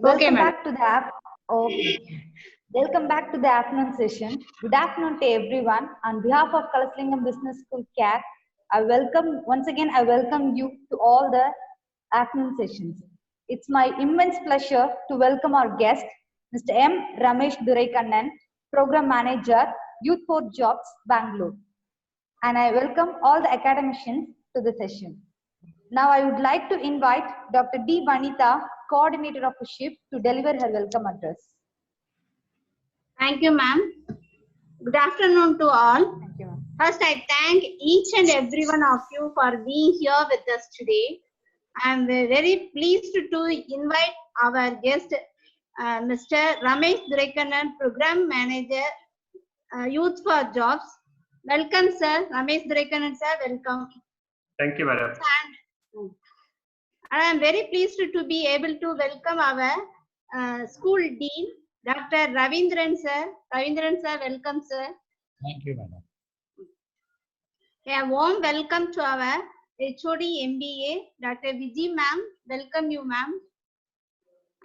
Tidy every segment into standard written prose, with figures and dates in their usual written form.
Okay, Welcome madam. back to the app. Okay. Welcome back to the afternoon session. Good afternoon to everyone. On behalf of Kalaslingam Business School CAT, I welcome you to all the afternoon sessions. It's my immense pleasure to welcome our guest, Mr. M. Ramesh Duraikannan, Program Manager, Youth for Jobs, Bangalore. And I welcome all the academicians to the session. Now I would like to invite Dr. D. Vanitha, Coordinator of the SHIP, to deliver her welcome address. Thank you, ma'am. Good afternoon to all. Thank you, ma'am. First, I thank each and every one of you for being here with us today. I am very pleased to invite our guest, Mr. Ramesh Duraikannan, Program Manager, Youth for Jobs. Welcome, sir. Ramesh Duraikannan, sir. Welcome. Thank you, madam. And I am very pleased to be able to welcome our school dean, Dr. Ravindran, sir. Ravindran, sir. Welcome, sir. Thank you, madam. A warm welcome to our HOD MBA, Dr. Vijay ma'am. Welcome you, ma'am.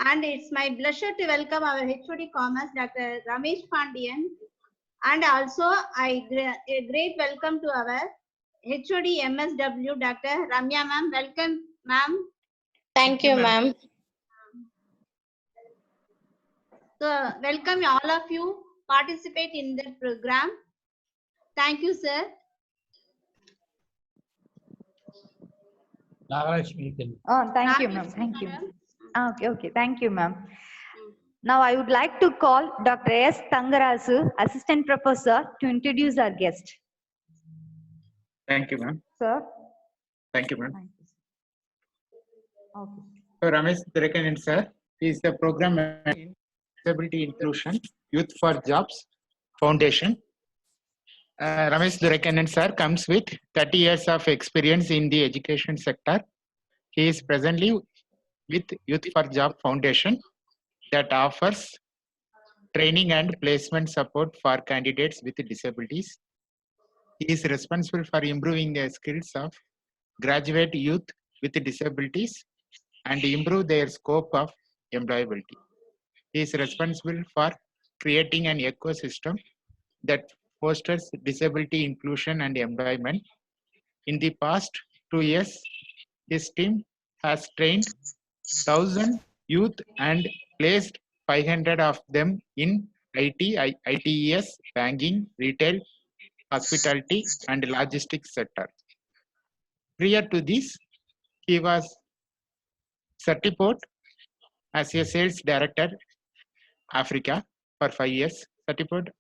And it's my pleasure to welcome our HOD Commerce, Dr. Ramesh Pandian. And also, a great welcome to our HOD MSW, Dr. Ramya ma'am. Welcome, ma'am. Thank you, ma'am. So, welcome all of you participate in the program. Thank you, sir. Nagarashmi, you can. Oh, thank you, ma'am. Thank you. Okay. Thank you, ma'am. Now I would like to call Dr. S. Thangarasu, Assistant Professor, to introduce our guest. Thank you, ma'am. Sir. Thank you, ma'am. Thank you, sir. Okay. So, Ramesh Duraikannan, sir, is the program manager in Disability Inclusion, Youth for Jobs Foundation. Ramesh Duraikannan, sir, comes with 30 years of experience in the education sector. He is presently with Youth for Job Foundation that offers training and placement support for candidates with disabilities. He is responsible for improving the skills of graduate youth with disabilities and improve their scope of employability. He is responsible for creating an ecosystem that fosters disability inclusion and employment. In the past 2 years, his team has trained 1,000 youth and placed 500 of them in IT, ITES, banking, retail, hospitality, and logistics sector. Prior to this, he was certified as a sales director, Africa, for 5 years. Certified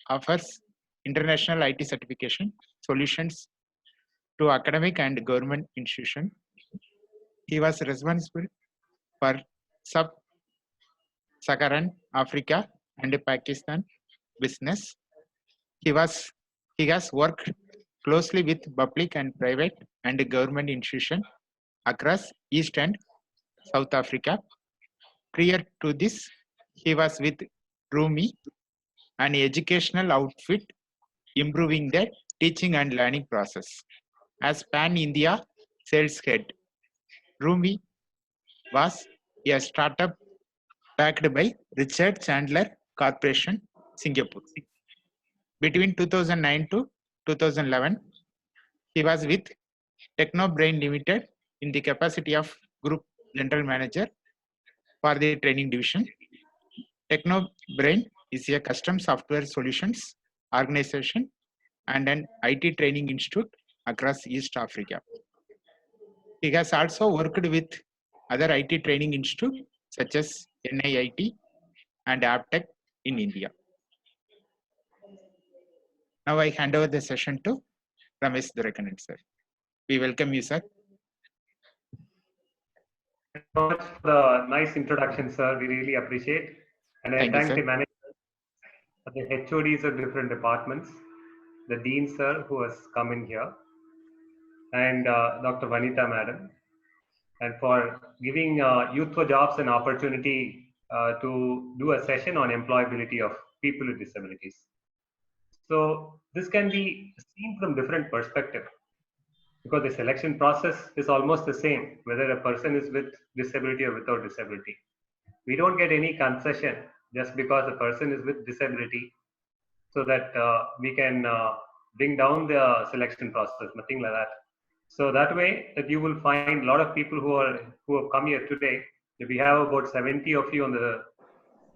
offers international IT certification solutions to academic and government institutions. He was responsible for Sub-Saharan Africa and Pakistan business. He has worked closely with public and private and government institutions across East and South Africa. Prior to this, he was with Rumi, an educational outfit improving the teaching and learning process. As Pan-India sales head, Rumi was a startup backed by Richard Chandler Corporation, Singapore. Between 2009 to 2011, he was with TechnoBrain Limited in the capacity of Group General Manager for the training division. TechnoBrain is a custom software solutions organization and an IT training institute across East Africa. He has also worked with other IT training institutes such as NIIT and Aptech in India. Now I hand over the session to Ramesh Duraikannan, sir. We welcome you, sir. Thank you so much for the nice introduction, sir. We really appreciate. And I Thank you, thank sir. the managers, the HODs of different departments, the dean, sir, who has come in here, and Dr. Vanitha, madam, and for giving Youth for Jobs an opportunity to do a session on employability of people with disabilities. So this can be seen from different perspectives because the selection process is almost the same, whether a person is with disability or without disability. We don't get any concession just because a person is with disability, so that we can bring down the selection process, nothing like that. So that way that you will find a lot of people who have come here today. We have about 70 of you on the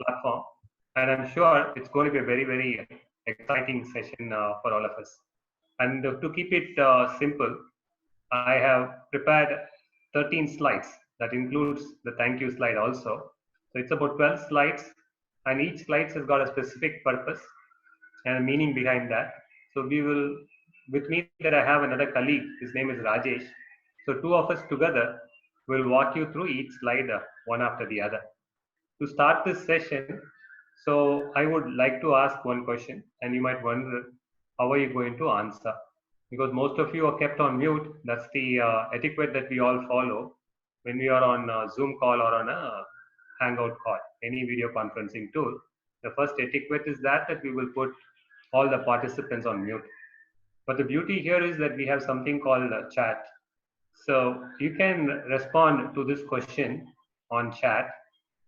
platform, and I'm sure it's going to be a very, very exciting session for all of us. And to keep it simple, I have prepared 13 slides. That includes the thank you slide also. So it's about 12 slides, and each slide has got a specific purpose and a meaning behind that. So we will, with me that I have another colleague, his name is Rajesh. So two of us together will walk you through each slide one after the other. To start this session, so I would like to ask one question, and you might wonder, how are you going to answer? Because most of you are kept on mute. That's the etiquette that we all follow when we are on a Zoom call or on a Hangout call, any video conferencing tool. The first etiquette is that we will put all the participants on mute. But the beauty here is that we have something called chat. So you can respond to this question on chat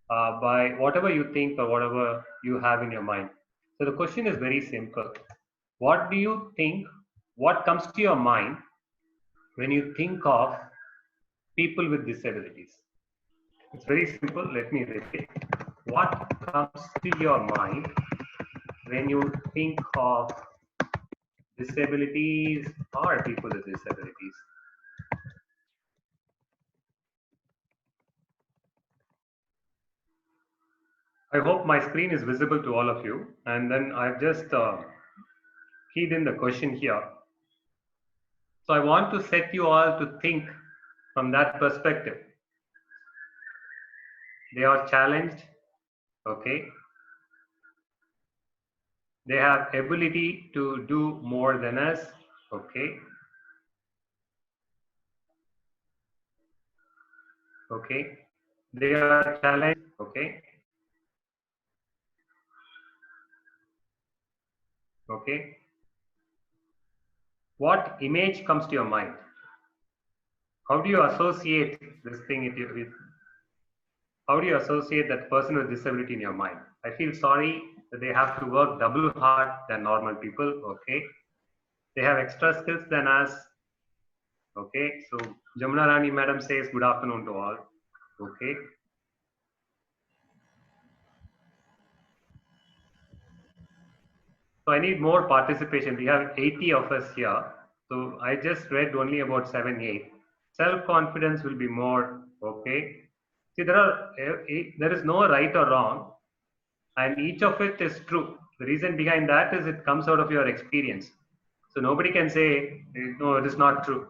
by whatever you think or whatever you have in your mind. So the question is very simple. What do you think? What comes to your mind when you think of people with disabilities? It's very simple. Let me repeat. What comes to your mind when you think of disabilities or people with disabilities? I hope my screen is visible to all of you. And then I've just keyed in the question here. So I want to set you all to think from that perspective. They are challenged, okay? They have ability to do more than us, okay? Okay. They are challenged, okay? Okay. What image comes to your mind? How do you associate this thing with, how do you associate that person with disability in your mind? I feel sorry that they have to work double hard than normal people, okay? They have extra skills than us, okay? So Jamuna Rani madam says good afternoon to all, okay? So I need more participation. We have 80 of us here. So I just read only about 7, 8. Self-confidence will be more, okay? See, there is no right or wrong, and each of it is true. The reason behind that is it comes out of your experience. So nobody can say, no, it is not true.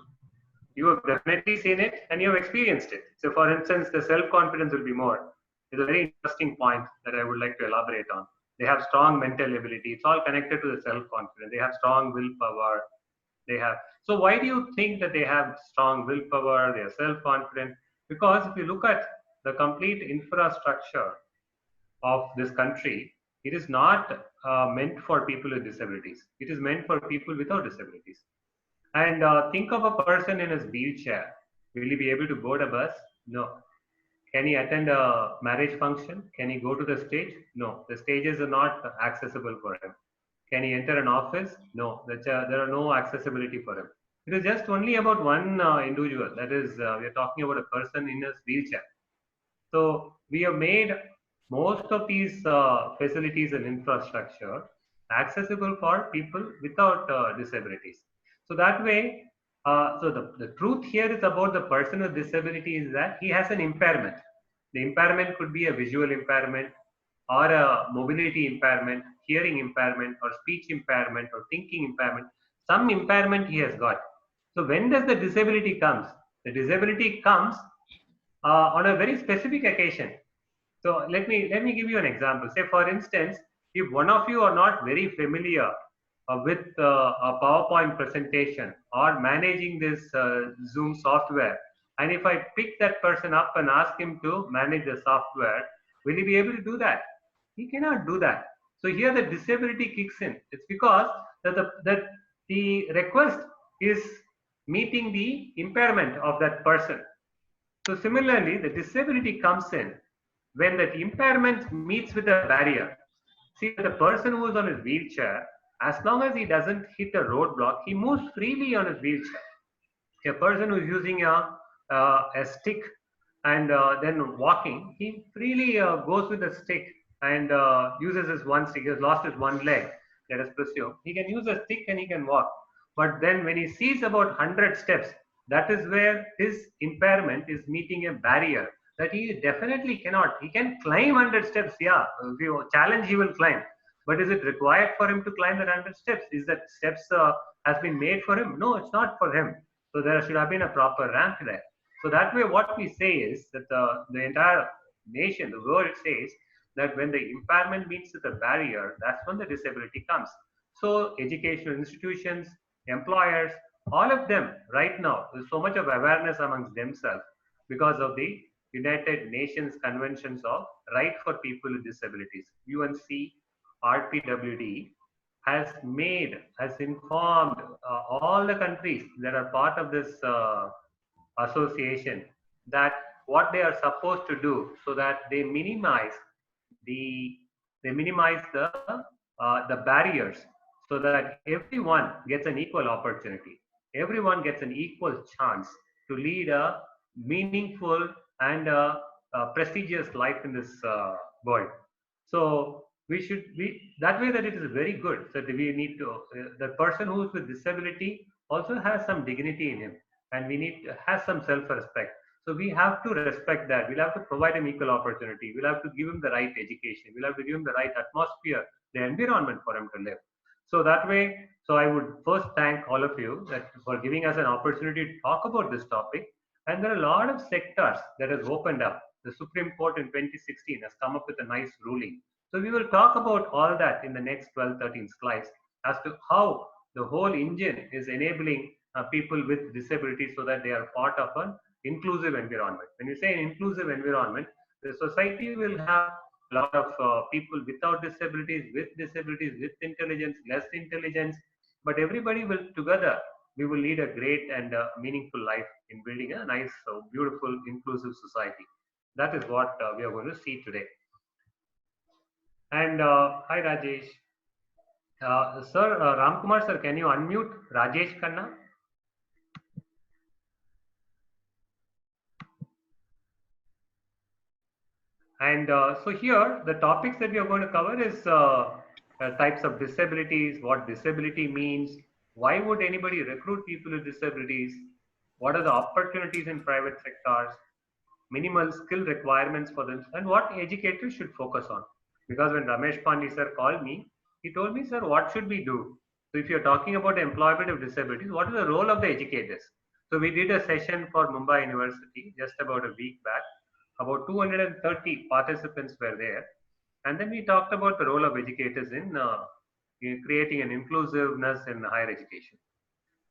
You have definitely seen it and you have experienced it. So for instance, the self-confidence will be more. It's a very interesting point that I would like to elaborate on. They have strong mental ability. It's all connected to the self-confidence. They have strong willpower. They have. So why do you think that they have strong willpower? They are self-confident? Because if you look at the complete infrastructure of this country, it is not meant for people with disabilities. It is meant for people without disabilities. And think of a person in his wheelchair. Will he be able to board a bus? No. Can he attend a marriage function? Can he go to the stage? No. The stages are not accessible for him. Can he enter an office? No. There are no accessibility for him. It is just only about one individual. That is, we are talking about a person in his wheelchair. So we have made most of these facilities and infrastructure accessible for people without disabilities. So that way, so the truth here is about the person with disability is that he has an impairment. The impairment could be a visual impairment or a mobility impairment, hearing impairment or speech impairment or thinking impairment. Some impairment he has got. So when does the disability comes? The disability comes on a very specific occasion. So let me give you an example. Say for instance, if one of you are not very familiar with a PowerPoint presentation or managing this Zoom software, and if I pick that person up and ask him to manage the software, will he be able to do that? He cannot do that. So here the disability kicks in. It's because that the request is meeting the impairment of that person. So similarly, the disability comes in when that impairment meets with a barrier. See, the person who is on his wheelchair, as long as he doesn't hit a roadblock, he moves freely on his wheelchair. A person who is using a stick and then walking, he freely goes with a stick and uses his one stick. He has lost his one leg, let us presume. He can use a stick and he can walk. But then when he sees about 100 steps, that is where his impairment is meeting a barrier that he definitely cannot. He can climb 100 steps, yeah. If you challenge, he will climb. But is it required for him to climb the 100 steps? Is that steps has been made for him? No, it's not for him. So there should have been a proper ramp there. So that way, what we say is that the entire nation, the world says that when the impairment meets with a barrier, that's when the disability comes. So educational institutions, employers, all of them right now, there's so much of awareness amongst themselves because of the United Nations Conventions of Right for People with Disabilities. UNC RPWD has informed all the countries that are part of this association that what they are supposed to do so that they minimize the the barriers so that everyone gets an equal opportunity, everyone gets an equal chance to lead a meaningful and prestigious life in this world. So we should be that way that it is very good. So we need to the person who is with disability also has some dignity in him, and we need to has some self-respect. So we have to respect that. We'll have to provide him equal opportunity. We'll have to give him the right education. We'll have to give him the right atmosphere, the environment for him to live. So that way, so I would first thank all of you that for giving us an opportunity to talk about this topic. And there are a lot of sectors that has opened up. The Supreme Court in 2016 has come up with a nice ruling. So we will talk about all that in the next 12, 13 slides as to how the whole engine is enabling people with disabilities so that they are part of an inclusive environment. When you say an inclusive environment, the society will have a lot of people without disabilities, with intelligence, less intelligence, but everybody will together, we will lead a great and meaningful life in building a nice, beautiful, inclusive society. That is what we are going to see today. And hi Rajesh. Sir, Ramkumar sir, can you unmute Rajesh Khanna? And so here, the topics that we are going to cover is types of disabilities, what disability means, why would anybody recruit people with disabilities, what are the opportunities in private sectors, minimal skill requirements for them, and what educators should focus on. Because when Ramesh Pandey sir called me, he told me, sir, what should we do? So if you're talking about employment of disabilities, what is the role of the educators? So we did a session for Mumbai University just about a week back. About 230 participants were there. And then we talked about the role of educators in creating an inclusiveness in higher education.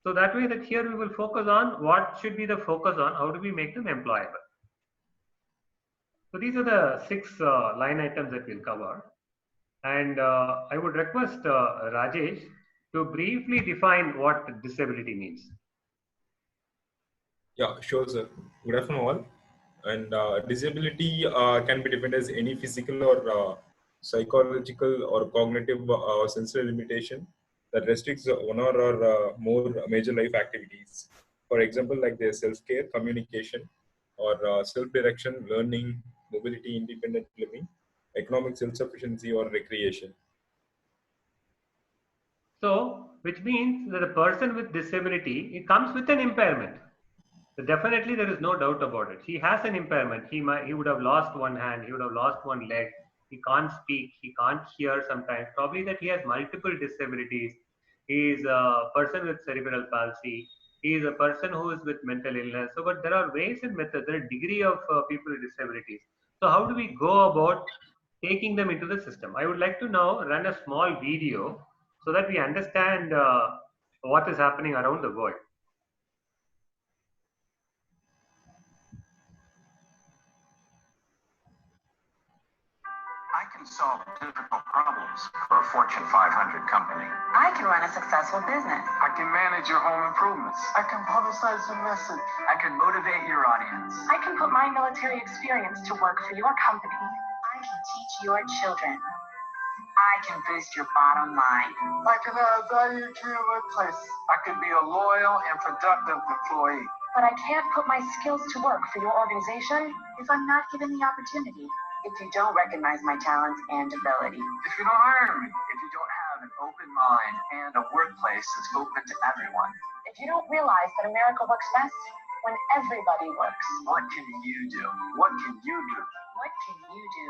So that way that here we will focus on what should be the focus on, how do we make them employable. So these are the 6 line items that we'll cover. And I would request Rajesh to briefly define what disability means. Yeah, sure, sir. Good afternoon, all. And disability can be defined as any physical or psychological or cognitive or sensory limitation that restricts one or more major life activities. For example, like their self-care, communication, or self-direction, learning, mobility, independent living, economic self-sufficiency, or recreation. So, which means that a person with disability, it comes with an impairment. So definitely there is no doubt about it. He has an impairment. He would have lost one hand, he would have lost one leg. He can't speak, he can't hear sometimes. Probably that he has multiple disabilities. He is a person with cerebral palsy. He is a person who is with mental illness. So, but there are ways and methods, there are degree of people with disabilities. So how do we go about taking them into the system? I would like to now run a small video so that we understand what is happening around the world. I can can solve difficult problems for a Fortune 500 company. I can run a successful business. I can manage your home improvements. I can publicize your message. I can motivate your audience. I can put my military experience to work for your company. I can teach your children. I can boost your bottom line. I can add value to your workplace. I can be a loyal and productive employee. But I can't put my skills to work for your organization if I'm not given the opportunity. If you don't recognize my talents and ability. If you don't hire me, if you don't have an open mind and a workplace that's open to everyone. If you don't realize that America works best when everybody works. What can you do? What can you do? What can you do?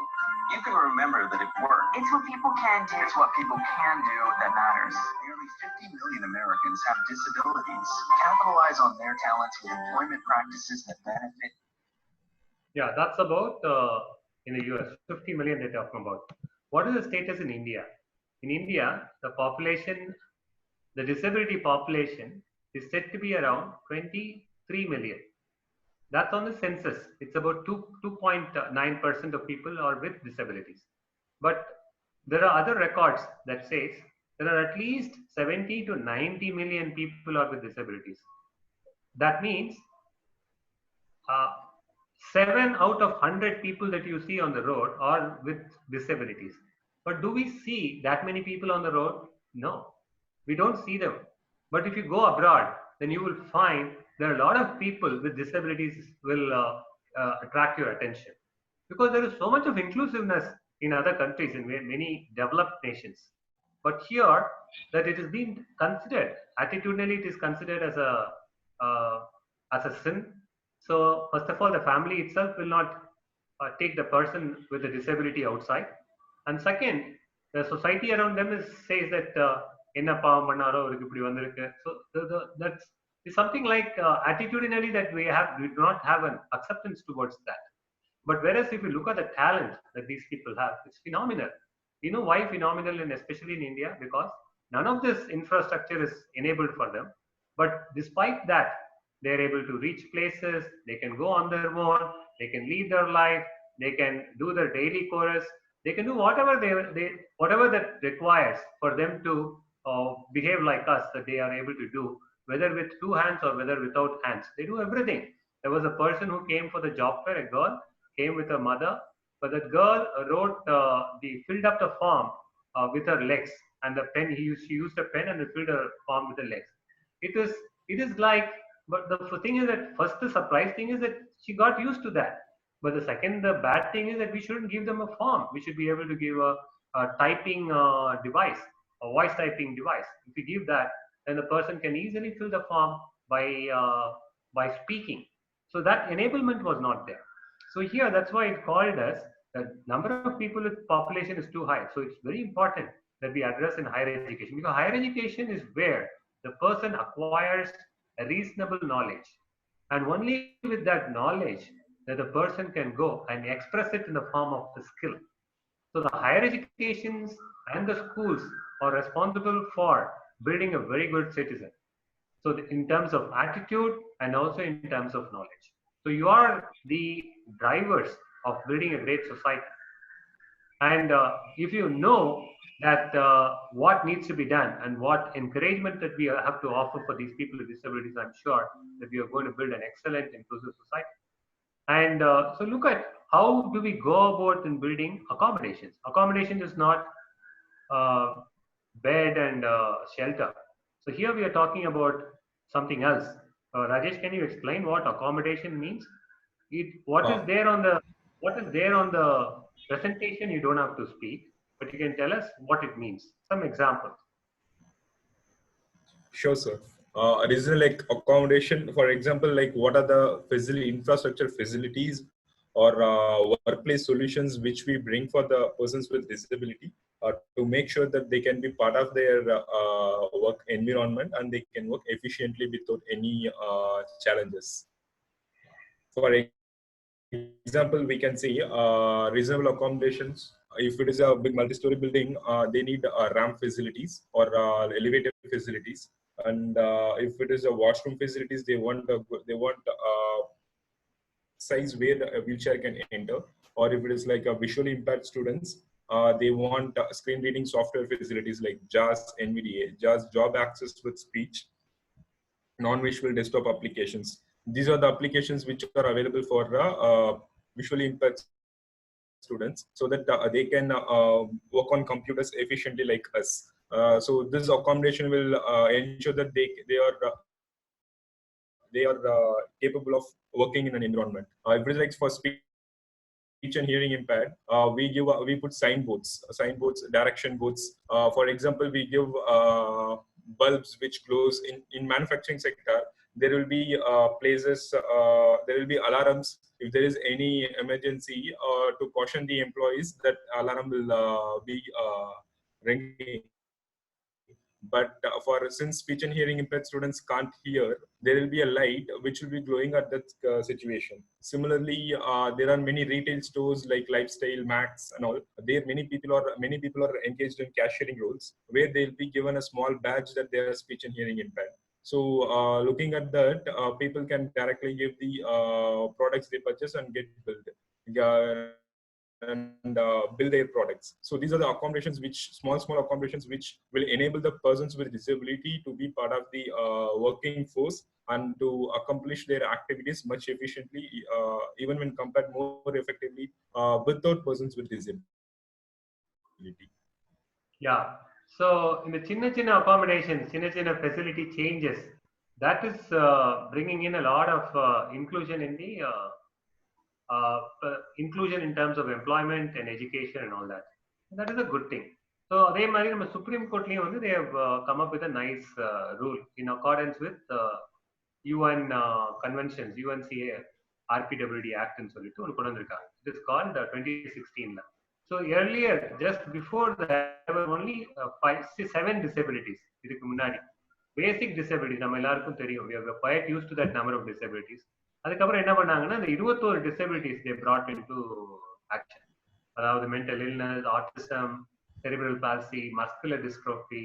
You can remember that it worked. It's what people can do. It's what people can do that matters. Nearly 50 million Americans have disabilities. Capitalize on their talents with employment practices that benefit. Yeah, that's about in the US, 50 million they're talking about. What is the status in India? In India, the population, the disability population is said to be around 23 million. That's on the census. It's about 2.9% of people are with disabilities. But there are other records that says there are at least 70 to 90 million people are with disabilities. That means 7 out of 100 people that you see on the road are with disabilities. But do we see that many people on the road? No, we don't see them. But if you go abroad, then you will find there are a lot of people with disabilities will attract your attention, because there is so much of inclusiveness in other countries, in many developed nations. But here, that it is being considered, attitudinally it is considered as a sin. So first of all, the family itself will not take the person with a disability outside. And second, the society around them says that so that's something like attitudinally that we do not have an acceptance towards that. But whereas if you look at the talent that these people have, it's phenomenal. You know why phenomenal, and especially in India? Because none of this infrastructure is enabled for them. But despite that, they're able to reach places, they can go on their own, they can lead their life, they can do their daily chorus, they can do whatever whatever that requires for them to behave like us, that they are able to do, whether with 2 hands or whether without hands. They do everything. There was a person who came for the job fair, a girl came with her mother, but that girl filled up the form with her legs, and the pen, she used a pen and filled her form with the legs. It is like, but the thing is that first the surprise thing is that she got used to that. But the second, the bad thing is that we shouldn't give them a form. We should be able to give a typing device, a voice typing device. If we give that, then the person can easily fill the form by speaking. So that enablement was not there. So here, that's why it called us, the number of people with population is too high. So it's very important that we address in higher education, because higher education is where the person acquires a reasonable knowledge. And only with that knowledge that the person can go and express it in the form of the skill. So the higher educations and the schools are responsible for building a very good citizen. So in terms of attitude and also in terms of knowledge. So you are the drivers of building a great society. And if you know that what needs to be done and what encouragement that we have to offer for these people with disabilities, I'm sure that we are going to build an excellent inclusive society. And so look at how do we go about in building accommodations. Accommodation is not bed and shelter. So here we are talking about something else. Rajesh, can you explain what accommodation means? What is there on the presentation? You don't have to speak, but you can tell us what it means. Some examples. Sure, sir. Reason like accommodation, for example, like what are the infrastructure facilities or workplace solutions which we bring for the persons with disability to make sure that they can be part of their work environment and they can work efficiently without any challenges. For example, we can say reasonable accommodations. If it is a big multi-story building, they need ramp facilities or elevator facilities. And if it is a washroom facilities, they want size where a wheelchair can enter. Or if it is like a visually impaired students, They want screen reading software facilities like JAS, NVDA, JAS job access with speech, non-visual desktop applications. These are the applications which are available for visually impaired students, so that they can work on computers efficiently like us. So this accommodation will ensure that they are capable of working in an environment. If it is like for speech and hearing impaired, we put signboards, direction boards. For example, we give bulbs which glows in manufacturing sector. There will be places, there will be alarms if there is any emergency, to caution the employees that alarm will be ringing. But since speech and hearing impaired students can't hear, there will be a light which will be glowing at that situation. Similarly, there are many retail stores like Lifestyle, Max, and all. There many people are engaged in cashiering roles, where they'll be given a small badge that they are speech and hearing impaired. So looking at that, people can directly give the products they purchase and get billed. And build their products. So these are the accommodations, small accommodations which will enable the persons with disability to be part of the working force and to accomplish their activities much efficiently, even when compared more effectively without persons with disability. Yeah. So in the chinna accommodations, chinna facility changes, that is bringing in a lot of inclusion in the inclusion in terms of employment and education and all that. That is a good thing. So அதே மாதிரி நம்ம supreme கோர்ட்லயும் வந்து they have come up with a nice rule in accordance with UN conventions, UNCA RPWD Act ன்னு சொல்லிட்டு ஒன்று கொண்டு வந்திருக்காங்க. It is called 2016. So earlier, just before that, there were only 7 disabilities. இதுக்கு முன்னாடி basic disabilities நம்ம எல்லாருக்கும் தெரியும். We are quite used to that number of disabilities. அதுக்கப்புறம் என்ன பண்ணாங்கன்னா இந்த 21 disabilities they brought into action. அதாவது mental illness, autism, cerebral palsy, muscular dystrophy,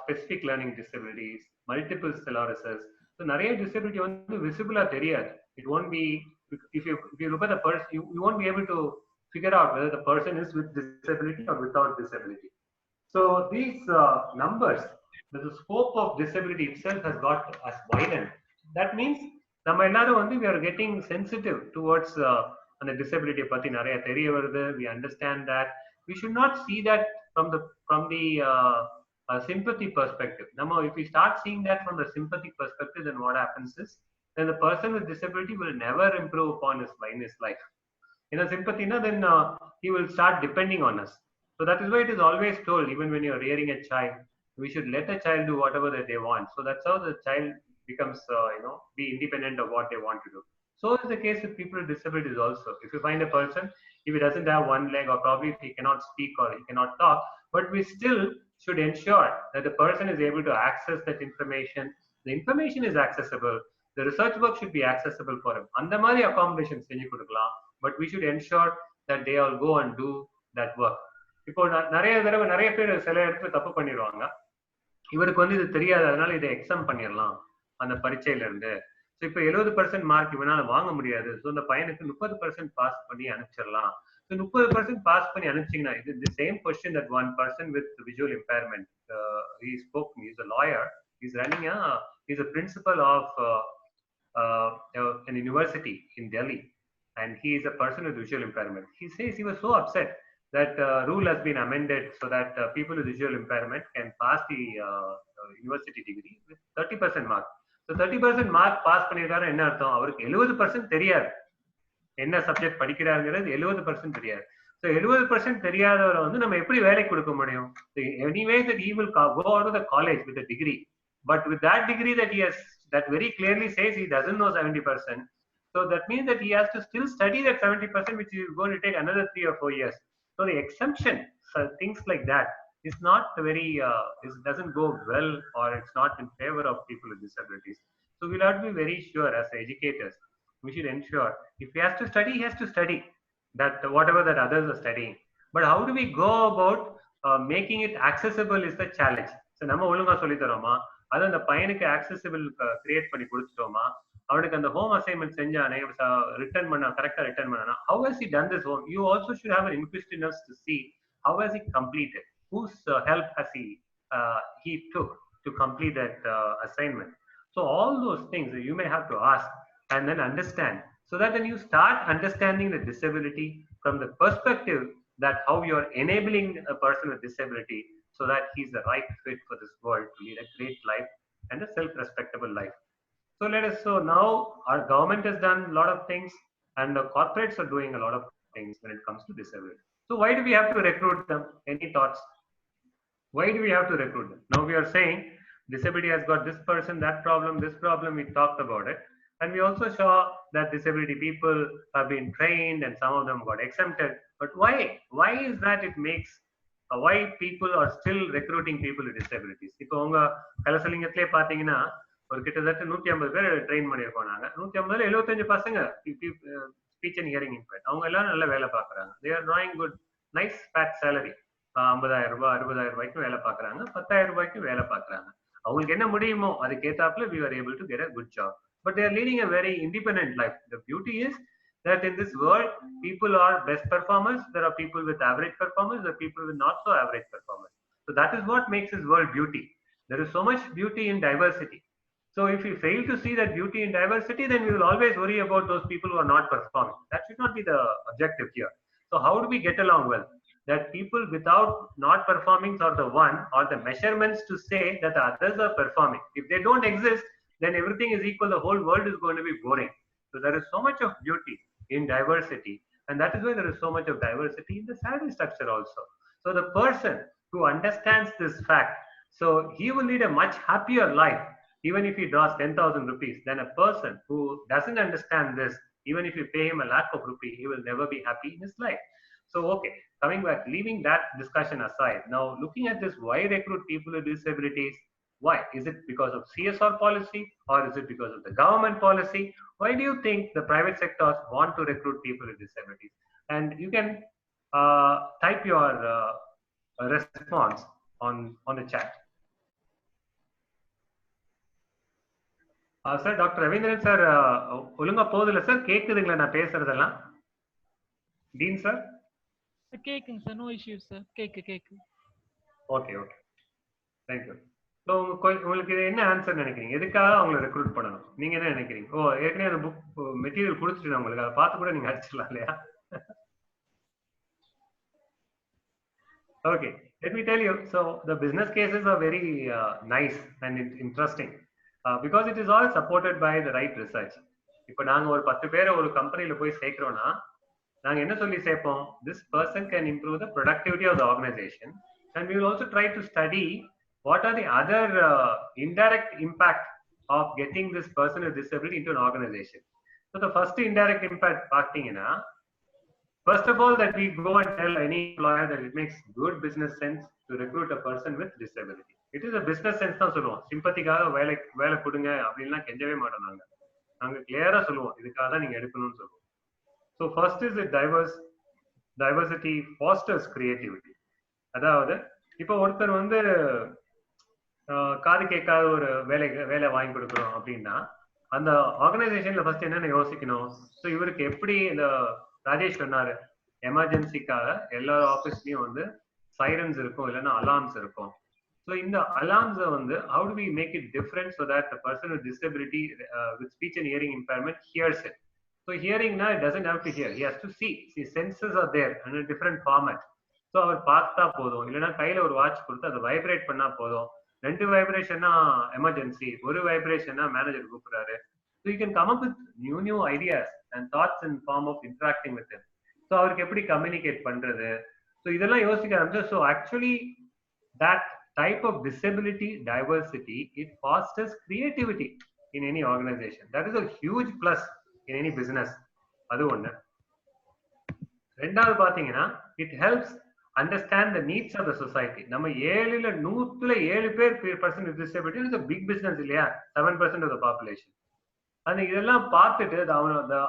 specific learning disabilities, multiple sclerosis. So நிறைய disability வந்து visible தெரியாது. It won't be, if you look at the person, you won't be able to figure out whether the person is with disability or without disability. So these numbers, the scope of disability itself has got as widened. That means நம்ம எல்லாரும் வந்து we are getting sensitive towards அந்த disability பத்தி நிறைய தெரிய வருது. We understand that we should not see that from the sympathy perspective. If we start seeing that from the sympathy perspective, then what happens is then the person with disability will never improve upon in his life. In a sympathy, then he will start depending on us. So that is why it is always told, even when you are rearing a child, we should let a child do whatever that they want. So that's how the child becomes, be independent of what they want to do. So is the case with people with disabilities also. If you find a person, if he doesn't have one leg, or probably if he cannot speak or he cannot talk, but we still should ensure that the person is able to access that information. The information is accessible. The research work should be accessible for him. அந்த மாதிரி accommodations செஞ்சு கொடுக்கலாம். But we should ensure that they all go and do that work. இப்போ நிறைய பேர் சில இடத்துல தப்பு பண்ணிடுவாங்க. இவருக்கு வந்து இது தெரியாது, அதனால இதை எக்ஸாம் பண்ணிடலாம் அந்த பரீட்சையில இருந்து. ஸோ இப்போ 70% மார்க் இவனால வாங்க முடியாது. ஸோ அந்த பையனுக்கு 30% பாஸ் பண்ணி அனுப்பிச்சிடலாம். ஸோ 30% பாஸ் பண்ணி அனுப்பிச்சிங்கன்னா இது the same question that one person with visual impairment he spoke, he is a lawyer, he's a principal of an university in Delhi, and he is a person with visual impairment. He says he was so upset that rule has been amended so that people with visual impairment can pass the university degree with 30% mark. So 30% mark pass பண்ணிருக்காரு. என்ன அர்த்தம்? அவருக்கு 70% தெரியாது, என்ன subject படிக்கிறாருங்கிறது 70% தெரியாது. So 70% தெரியாதவரை வந்து நம்ம எப்படி வேலைக்கு கொடுக்க முடியும்? Anyway that he will go out of the college with a degree, but with that degree that he has, that very clearly says he doesn't know 70%. So that means that he has to still study that 70%, which is going to take another 3 or 4 years. So the exemption, things like that, is not very, it doesn't go well, or it's not in favor of people with disabilities. So we'll have to be very sure as educators. We should ensure if he has to study, he has to study that whatever that others are studying. But how do we go about making it accessible is the challenge. So நம்ம ஒழுங்கா சொல்லி தரோமா, அது அந்த பையனுக்கு accessible create பண்ணி கொடுத்துட்டோமா, அவனுக்கு அந்த home assignment செஞ்சானே return பண்ண கரெக்டா ரிட்டர்ன் பண்ணா, how has he done this home? You also should have an inquisitiveness to see how has he completed? Whose help has he took to complete that assignment? So all those things you may have to ask and then understand, so that when you start understanding the disability from the perspective that how you are enabling a person with disability so that he's the right fit for this world to lead a great life and a self-respectable life. So now our government has done a lot of things and the corporates are doing a lot of things when it comes to disability. So why do we have to recruit them? Any thoughts? Why do we have to recruit them? Now we are saying disability has got this person, that problem, this problem, we talked about it. And we also saw that disability people have been trained and some of them got exempted. But why? Why is that it makes, why people are still recruiting people with disabilities? இப்போ உங்க கலசலிங்கத்திலே பாத்தீங்கன்னா ஒரு கிட்டத்தட்ட 150 பேர் train பண்ணியிருக்கோம் நாங்க. 150ல 75 பசங்க speech and hearing impaired. அவங்க எல்லாம் நல்ல வேலை பார்க்குறாங்க. They are drawing good, nice fat salary. 50,000 ரூபாய் 60,000 ரூபாய்க்கு வேலை பார்க்குறாங்க, 10,000 ரூபாய்க்கு வேலை பார்க்குறாங்க. அவங்களுக்கு என்ன முடியுமோ அதுக்கு ஏத்தாப்புல we were able to get a good job. But they are leading a very independent life. The beauty is that in this world, people are best performers. There are people with average performance. There are people with not so average performance. So that is what makes this world beauty. There is so much beauty in diversity. So if we fail to see that beauty in diversity, then we will always worry about those people who are not performing. That should not be the objective here. So how do we get along well? That people without not performing are the one or the measurements to say that the others are performing. If they don't exist, then everything is equal. The whole world is going to be boring. So there is so much of beauty in diversity. And that is why there is so much of diversity in the salary structure also. So the person who understands this fact, so he will lead a much happier life, even if he draws 10,000 rupees, than a person who doesn't understand this. Even if you pay him a lakh of rupees, he will never be happy in his life. So, okay, coming back, leaving that discussion aside, now looking at this, why recruit people with disabilities? Why? Is it because of CSR policy or is it because of the government policy? Why do you think the private sectors want to recruit people with disabilities? And you can type your response on the chat. Sir, Dr. Ravindran sir, ஒழுங்கா போகுதுல sir? கேக்குதுங்களா நான் பேசுறதெல்லாம்? Dean sir? கேக்குங்க sir, no issue sir. கேக்கு. Okay. Thank you. So உங்களுக்கு இது என்ன answer நினைக்கிறீங்க? எதுக்காக அவங்களை ரெக்ரூட் பண்ணணும்? நீங்க என்ன நினைக்கிறீங்க? ஏற்கனவே அந்த புக் மெட்டீரியல் கொடுத்துட்டு உங்களுக்கு அதை பார்த்து கூட நீங்க அடிச்சிடலாம் இல்லையா? Okay, let me tell you. So the business cases are very nice and interesting because it is all supported by the right research. இப்போ நாங்க ஒரு 10 பேரை ஒரு கம்பெனில போய் சேர்க்கிறோம்னா நாங்க என்ன சொல்லி சேர்ப்போம்? This person can improve the productivity of the organization, and we will also try to study what are the other indirect impact of getting this person with disability into an organization. So the first indirect impact பார்த்தீங்கன்னா, first of all, that we go and tell any employer that it makes good business sense to recruit a person with disability. It is a business sense தான் சொல்லுவோம். சிம்பத்திக்காக வேலை கொடுங்க அப்படின்லாம் கெஞ்சவே மாட்டோம். நாங்க கிளியரா சொல்லுவோம், இதுக்காக தான் நீங்க எடுக்கணும்னு சொல்லுவோம். So first is that diversity fosters creativity. அதாவது இப்போ ஒருத்தர் வந்து காது கேட்காத ஒரு வேலை வாங்கி கொடுக்குறோம் அப்படின்னா அந்த ஆர்கனைசேஷன்ல ஃபர்ஸ்ட் என்னென்ன யோசிக்கணும்? ஸோ இவருக்கு எப்படி இந்த ராஜேஷ் சொன்னாரு, எமர்ஜென்சிக்காக எல்லா ஆஃபீஸ்லயும் வந்து சைரன்ஸ் இருக்கும், இல்லைன்னா அலார்ம்ஸ் இருக்கும். ஸோ இந்த அலார்ம்ஸை வந்து how do we make it different so that the person with disability with speech and hearing impairment hears it? So hearing now, it doesn't have to hear, he has to see. Senses are there in a different format. So அவர் பார்த்தா போதும், இல்லைன்னா கையில ஒரு watch கொடுத்து அதை vibrate பண்ணா போதும். 2 வைப்ரேஷனா emergency, 1 வைப்ரேஷனா manager கூப்பிடுறாரு. So you can come up with new ideas and thoughts in form of interacting with him. So அவருக்கு எப்படி கம்யூனிகேட் பண்றது? So இதெல்லாம் யோசிக்க ஆரம்பிச்சு. So actually that type of disability diversity, it fosters creativity in any organization. That is a huge plus in any business. அது ஒண்ணு. ரெண்டாவது பாத்தீங்கன்னா, it helps understand the needs of the society. நம்ம 7ல 100ல 7% with disability is a big business இல்லையா? 7% of the population. And இதெல்லாம் பார்த்துட்டு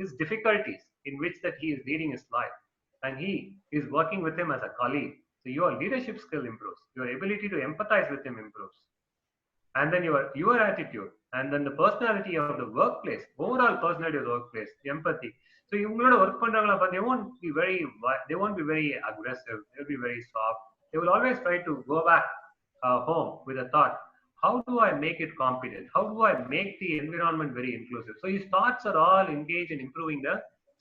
his difficulties in which that he is leading his life, and he is working with him as a colleague. So your leadership skill improves, your ability to empathize with him improves, and then your attitude, and then the personality of the workplace, overall personality of the workplace, empathy. So So இவங்களோட work பண்றவங்கள பார்த்து they won't be very aggressive, they'll be very soft. They will always try to go back home with a thought, how do I make it competent, how do I make the environment very inclusive? So his thoughts are all engaged in improving the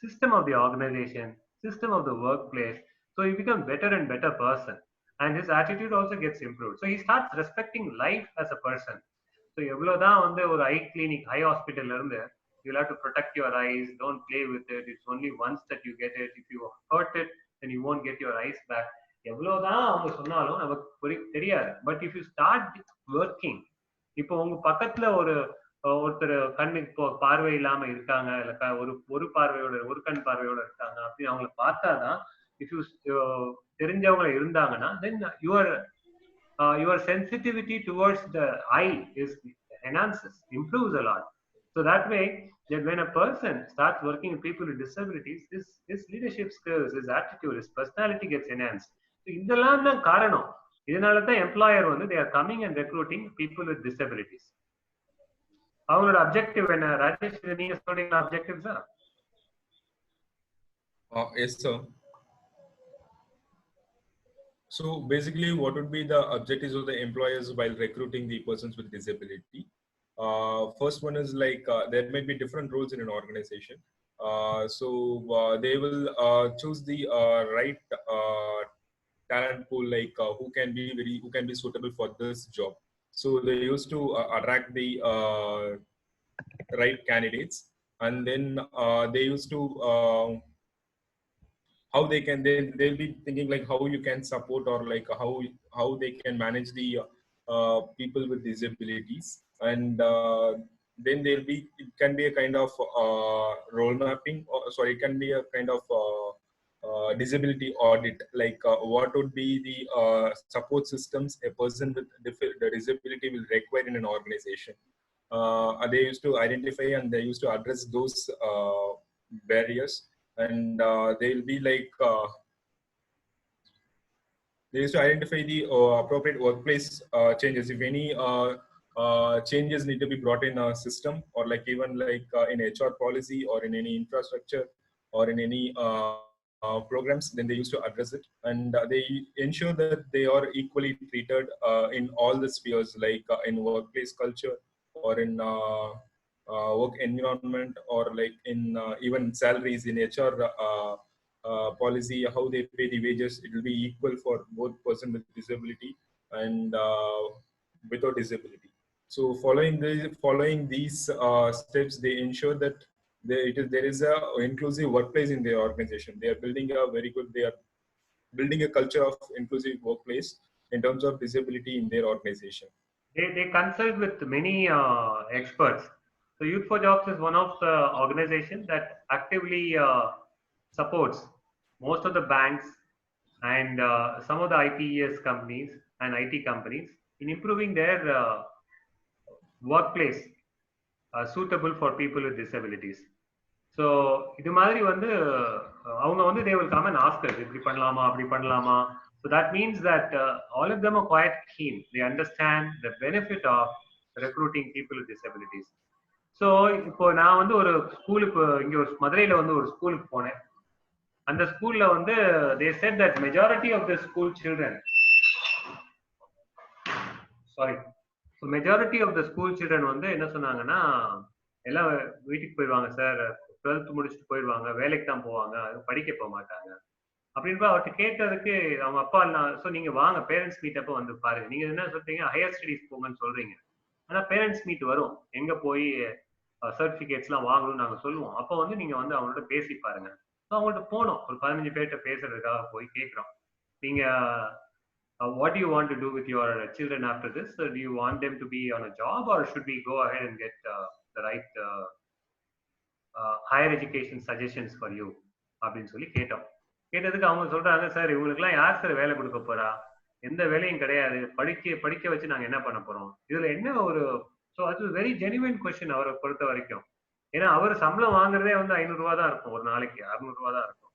system of the organization, system of the workplace. So he becomes better and better person, and his attitude also gets improved. So he starts respecting life as a person. So எவ்வளவுதான் வந்து ஒரு ஐ clinic, ஐ ஹாஸ்பிட்டல்ல இருந்து you'll have to protect your eyes, don't play with it, it's only once that you get it, if you hurt it then you won't get your eyes back. எவ்வளவுதான் அவங்க சொன்னாலும் நமக்கு தெரியாது. But if you start working, இப்போ உங்க பக்கத்துல ஒருத்தர் கண்ணுக்கு பார்வை இல்லாம இருக்காங்க, இல்ல ஒரு பார்வையோட, ஒரு கண் பார்வையோட இருக்காங்க அப்படின்னு அவங்கள பார்த்தாதான், இஃப் யூ தெரிஞ்சவங்க இருந்தாங்கன்னா then your sensitivity towards the eye is enhances, improves a lot. So that way, that when a person starts working with people with disabilities, his leadership skills, his attitude, his personality gets enhanced. So இதெல்லாம் தான் காரணம். இதனால தான் employer வந்து they are coming and recruiting people with disabilities. அவங்களோட objective என்ன? ராஜேஷ், நீங்க சொல்றீங்களா objectives? Yes, sir. So basically, what would be the objectives of the employers while recruiting the persons with disability? First one is like there may be different roles in an organization. So they will choose the right talent pool, like who can be suitable for this job. So they used to attract the right candidates, and then they used to how they can, they'll be thinking like how you can support, or like how they can manage the people with disabilities. And then it can be a kind of role mapping, or sorry, it can be a kind of disability audit, like what would be the support systems a person with the disability will require in an organization. They used to identify and they used to address those barriers, and they'll be like they used to identify the appropriate workplace changes. If any changes need to be brought in a system, or like even like in HR policy, or in any infrastructure, or in any programs, then they used to address it. And they ensure that they are equally treated in all the spheres, like in workplace culture, or in work environment, or like in even salaries in HR policy, how they pay the wages, it will be equal for both person with disability and without disability. So following these steps, they ensure that there is a inclusive workplace in their organization. They are building a culture of inclusive workplace in terms of disability in their organization. They consult with many experts. So Youth for Jobs is one of the organizations that actively supports most of the banks and some of the IPES companies and IT companies in improving their workplace suitable for people with disabilities. So இது மாதிரி வந்து அவங்க வந்து they will come and ask us, இப்படி பண்ணலாமா, அப்படி பண்ணலாமா. So that means that all of them are quite keen. They understand the benefit of recruiting people with disabilities. So இப்போ நான் வந்து ஒரு ஸ்கூலுக்கு, இங்க ஒரு மதுரையில வந்து ஒரு ஸ்கூலுக்கு போனேன். அந்த ஸ்கூல்ல வந்து they said that majority of the school children, so majority of the school children வந்து என்ன சொன்னாங்கன்னா, எல்லாம் வீட்டுக்கு போயிடுவாங்க சார், 12th முடிச்சுட்டு போயிடுவாங்க, வேலைக்கு தான் போவாங்க, படிக்க போக மாட்டாங்க அப்படின்னு அவர்கிட்ட கேட்டதுக்கு அவங்க அப்பா ஸோ நீங்க வாங்க பேரண்ட்ஸ் மீட் அப்போ வந்து பாருங்க. நீங்க என்ன சொல்றீங்க, ஹையர் ஸ்டடீஸ் போங்கன்னு சொல்றீங்க, ஆனா பேரண்ட்ஸ் மீட் வரும், எங்க போய் சர்டிபிகேட்ஸ் எல்லாம் வாங்கணும்னு நாங்க சொல்லுவோம். அப்போ வந்து நீங்க வந்து அவங்கள்ட்ட பேசி பாருங்க. ஸோ அவங்கள்ட்ட போனோம், ஒரு 15 பேர்கிட்ட பேசுறதுக்காக போய் கேட்கிறோம், நீங்க what do you want to do with your children after this? So do you want them to be on a job, or should we go ahead and get the right higher education suggestions for you அப்படின்னு சொல்லி கேட்டோம். கேட்டதுக்கு அவங்க சொல்றாங்க, sir இவங்களுக்குலாம் யார் sir வேலை கொடுக்க போறா, எந்த வேலையும் கிடையாது, படிக்க வச்சு நாங்க என்ன பண்ண போறோம், இதுல என்ன ஒரு. ஸோ அது வெரி ஜெனுவன் கொஸ்டின் அவரை பொறுத்த வரைக்கும். ஏன்னா அவர் சம்பளம் வாங்குறதே வந்து 500 ரூபா தான் இருக்கும், ஒரு நாளைக்கு 600 ரூபா தான் இருக்கும்.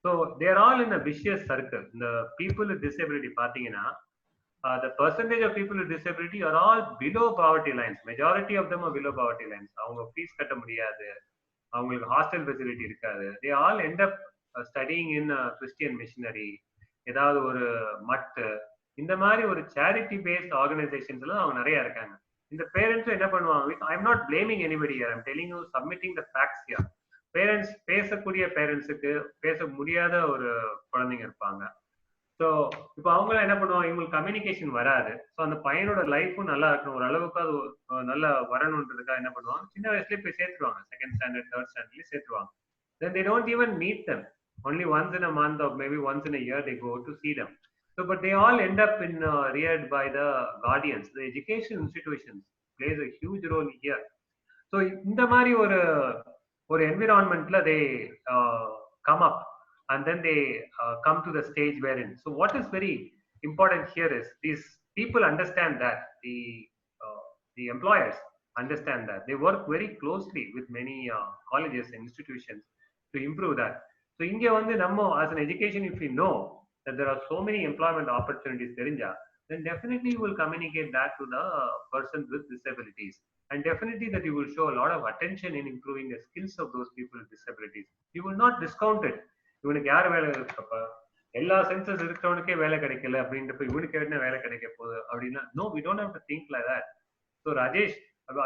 So there all in a vicious circle. இந்த பீப்புள் வித் டிசபிலிட்டி பார்த்தீங்கன்னா, the percentage of people with disability are all below poverty lines. Majority of them are below poverty lines. அவங்க ஃபீஸ் கட்ட முடியாது, அவங்களுக்கு ஹாஸ்டல் ஃபெசிலிட்டி இருக்காது. They all end up studying in Christian missionary, ஏதாவது ஒரு மட்டு, இந்த மாதிரி ஒரு சேரிட்டி பேஸ்ட் ஆர்கனைசேஷன்ஸ்ல அவங்க நிறைய இருக்காங்க. இந்த பேரண்ட்ஸும் என்ன பண்ணுவாங்க, I am not blaming anybody here, I am telling you submitting the facts here. Parents பேசக்கூடிய பேரண்ட்ஸுக்கு பேச முடியாத ஒரு குழந்தைங்க இருப்பாங்க. ஸோ இப்போ அவங்களாம் என்ன பண்ணுவாங்க, இவங்களுக்கு கம்யூனிகேஷன் வராது. ஸோ அந்த பையனோட லைஃபும் நல்லா இருக்கணும், ஒரு அளவுக்கு அது நல்லா வரணுன்றதுக்காக என்ன பண்ணுவாங்க, சின்ன வயசுலேயே போய் சேர்த்துருவாங்க, செகண்ட் ஸ்டாண்டர்ட் தேர்ட் ஸ்டாண்டர்ட்லேயே சேர்த்துருவாங்க. Then they don't even meet them, only once in a month or maybe once in a year they go to see them. So but they all end up in reared by the guardians. The education institutions plays a huge role here. So இந்த மாதிரி ஒரு environmentல they come up and then they come to the stage wherein. So what is very important here is these people understand that the employers understand that they work very closely with many colleges and institutions to improve that. So இங்க வந்து நம்ம as an education, if we know that there are so many employment opportunities தெரிஞ்சா, then definitely you will communicate that to the persons with disabilities, and definitely that you will show a lot of attention in improving the skills of those people with disabilities. You will not discount it. இவனுக்கு யார் வேலை இருக்கப்ப, எல்லா census இருக்கிறவனுக்கே வேலை கிடைக்கல அப்படின்றப்ப இவனுக்கு என்ன வேலை கிடைக்க போகுது அப்படின்னா, no, we don't have to think like that. So Rajesh,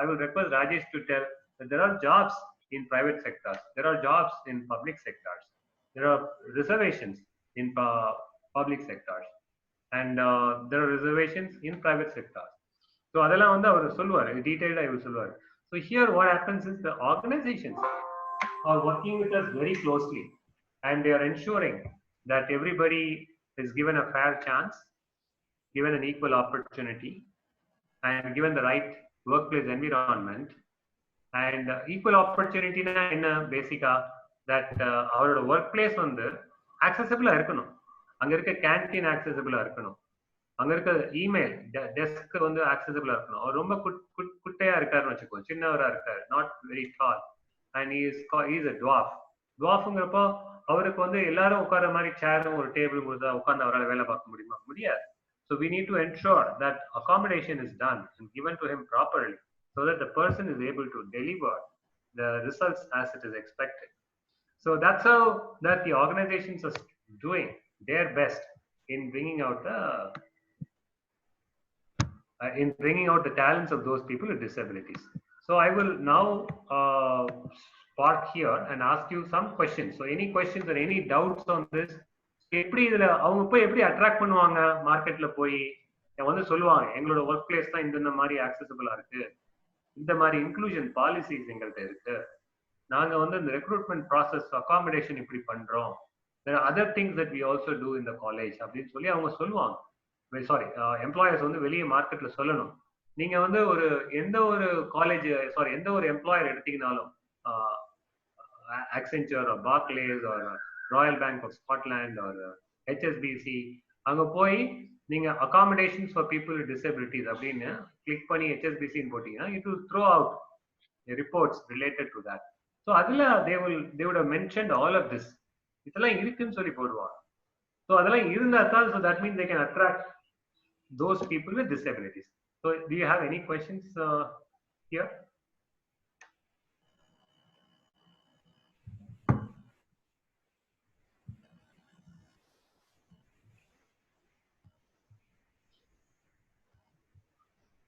I will request Rajesh to tell that there are jobs in private sectors, there are jobs in public sectors, there are reservations in public sectors, and there are reservations in private sectors. So அதெல்லாம் வந்து அவர் சொல்லுவார், டீடைல்டா இவர் சொல்லுவார். So here what happens is the organizations are working with us very closely, and they are ensuring that everybody is given a fair chance, given an equal opportunity, and given the right workplace environment. And equal opportunity na enna basically that அவரோட work place வந்து accessible இருக்கணும், அங்க இருக்க canteen accessible இருக்கணும், அங்க இருக்க email desk வந்து accessible இருக்கணும். அவர் ரொம்ப குட்டையா இருக்காருன்னு வச்சுக்கோ, சின்னவரா இருக்காரு, not very tall, and he is a dwarfங்கிறப்போ அவருக்கு வந்து எல்லாரும் உட்கார்ற மாதிரி சேரும் ஒரு டேபிள் கொடுத்தா உட்கார்ந்து அவரால் வேலை பார்க்க முடியுமா? முடியாது. So we need to ensure that accommodation is done and given to him properly, so that the person is able to deliver the results as it is expected. So that's how that the organizations are doing their best in bringing out the talents of those people with disabilities. So I will now park here and ask you some questions. So any questions or any doubts on this? எப்படி இதுல அவங்க போய் எப்படி attract பண்ணுவாங்க, மார்க்கெட்ல போய் வந்து சொல்லுவாங்க எங்களோட ஒர்க் பிளேஸ் தான் இந்த மாதிரி ஆக்சசிபிளா இருக்கு, இந்த மாதிரி இன்க்ளூஷன் பாலிசிஸ் எங்கள்கிட்ட இருக்கு, நாங்க வந்து இந்த ரெக்ரூட்மெண்ட் ப்ராசஸ் அகாமடேஷன் இப்படி பண்றோம், there are other things that we also do in the college அப்படின்னு சொல்லி அவங்க சொல்லுவாங்க. சாரி, எம்ப்ளாயர்ஸ் வந்து வெளியே மார்க்கெட்ல சொல்லணும். நீங்க வந்து எந்த ஒரு காலேஜ் எந்த ஒரு எம்ப்ளாயர் எடுத்தீங்கனாலும், Accenture or Barclays or Royal Bank of Scotland or HSBC, அங்க போய் நீங்க accommodations for people with disabilities அப்படின்னு கிளிக் பண்ணி HSBCன்னு போட்டீங்கன்னா it will throw out the reports related to that. So அதுல they would have mentioned all of this. இதெல்லாம் இருக்குன்னு சொல்லி போடுவாங்க. So அதெல்லாம் இருந்தா தான், so that means they can attract those people with disabilities. So do you have any questions here?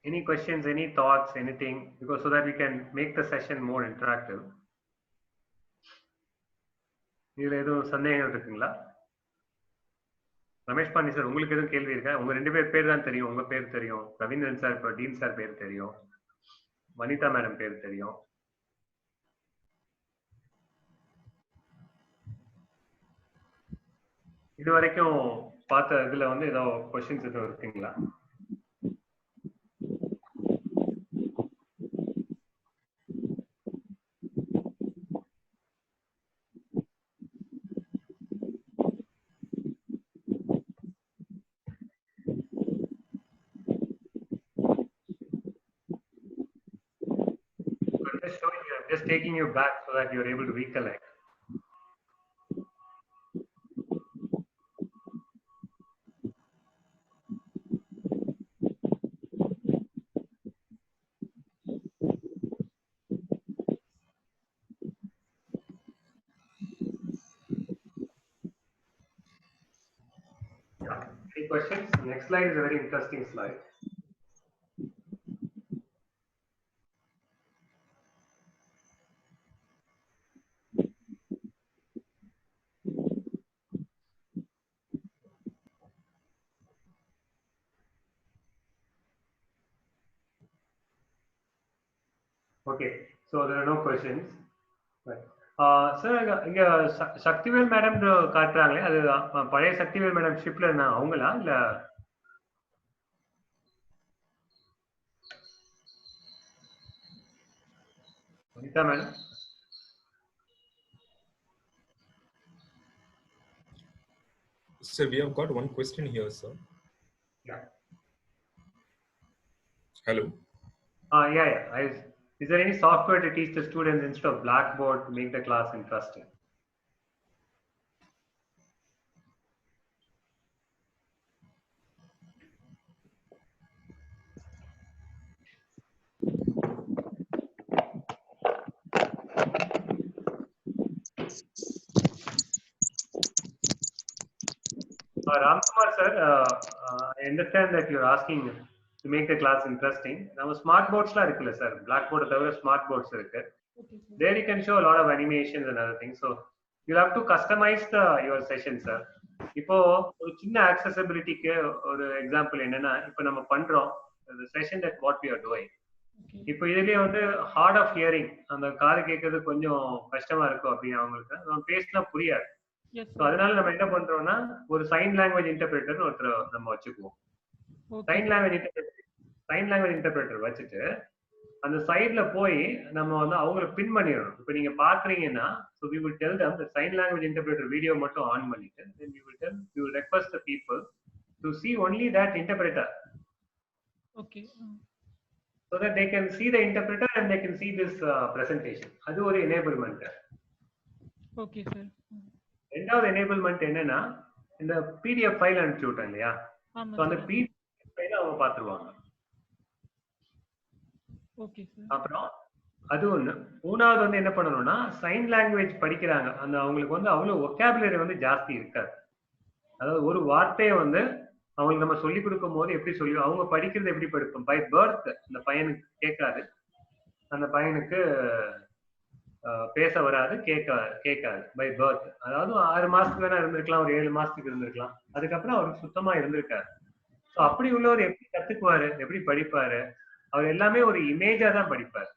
Any questions, any thoughts, anything, because so that we can make the session more interactive. இதுல எதுவும் சந்தேகம் இருக்குங்களா? Ramesh Pandi sir, உங்களுக்கு எதுவும் கேள்வி இருக்கா? உங்க 2 பேர் தான் தெரியும், உங்க பேர் தெரியும், ரவீந்திரன் சார், டீன் சார் பேர் தெரியும், வனிதா மேடம் பேர் தெரியும். இது வரைக்கும் பார்த்த இதுல வந்து ஏதோ கொஸ்டின்ஸ் எதுவும் இருக்குங்களா? Just taking you back so that you're able to recollect. Any questions? Next slide is a very interesting slide. Okay, so there are no questions. Right. Sir, இங்க சக்திவேல் மேடம் காட்டுறாங்களே, அது பழைய சக்திவேல் மேடம் ஷிப்ல இருந்தா அவங்களா இல்ல? Vanitha madam. Sir, we have got one question here, sir. Yeah. Hello. Yeah. Is there any software to teach the students instead of Blackboard to make the class interesting? Ramkumar sir, I understand that you're asking to make the class interesting. Now smart boards la irukku sir, Blackboard thavara smart boards irukku. There you can show a lot of animations and other things. So you'll have to customize your session, sir. இப்போ ஒரு சின்ன accessibility-க்கு ஒரு example என்னன்னா, இப்போ நம்ம பண்றோம் the session that what we are doing. இப்போ இதுலயே வந்து ஹார்ட் ஆஃப் ஹியரிங், அந்த காது கேட்கறது கொஞ்சம் கஷ்டமா இருக்கும் அப்படின்னு அவங்களுக்கு நம்ம பேசினா புரியாது. ஸோ அதனால நம்ம என்ன பண்றோம்னா ஒரு சைன் லாங்குவேஜ் இன்டர்பிரேட்டர் ஒருத்தர் நம்ம வச்சுக்குவோம். சைன் லாங்குவேஜ் இன்டர்பிரேட்டர் வச்சுட்டு அந்த சைட்ல போய் நம்ம வந்து அவங்களை பின் பண்ணிடணும். இப்போ நீங்க பாக்குறீங்கன்னா so we will tell them the sign language interpreter video மட்டும் ஆன் பண்ணிட்டு then we will request the people to see only that interpreter. Okay. So that they can see the interpreter and they can see this presentation. அது ஒரு enablement. Okay sir. ரெண்டாவது enablement என்னன்னா இந்த PDF file அனுப்பிச்சு விட்டேன் இல்லையா, so அந்த PDF ஃபைலை அவங்க பார்த்துருவாங்க. Okay sir. அப்புறம் அது ஒண்ணு. மூணாவது வந்து என்ன பண்ணணும்னா சைன் லாங்குவேஜ் படிக்கிறாங்க, அந்த அவங்களுக்கு வந்து அவ்வளவு ஒக்காபுலரி வந்து ஜாஸ்தி இருக்காது. அதாவது ஒரு வார்த்தையை வந்து அவங்களுக்கு நம்ம சொல்லி கொடுக்கும் போது எப்படி சொல்லி அவங்க படிக்கிறது எப்படி படிப்போம் பை பர்த் அந்த பையனுக்கு கேட்காது, அந்த பையனுக்கு பேச வராது, கேட்காது பை பர்த். அதாவது 6 மாசத்துக்கு வேணா இருந்திருக்கலாம், ஒரு 7 மாசத்துக்கு இருந்திருக்கலாம், அதுக்கப்புறம் அவருக்கு சுத்தமா இருந்திருக்காரு. ஸோ அப்படி உள்ளவர் எப்படி கத்துக்குவாரு, எப்படி படிப்பாரு, அவர் எல்லாமே ஒரு இமேஜா தான் படிப்பார்.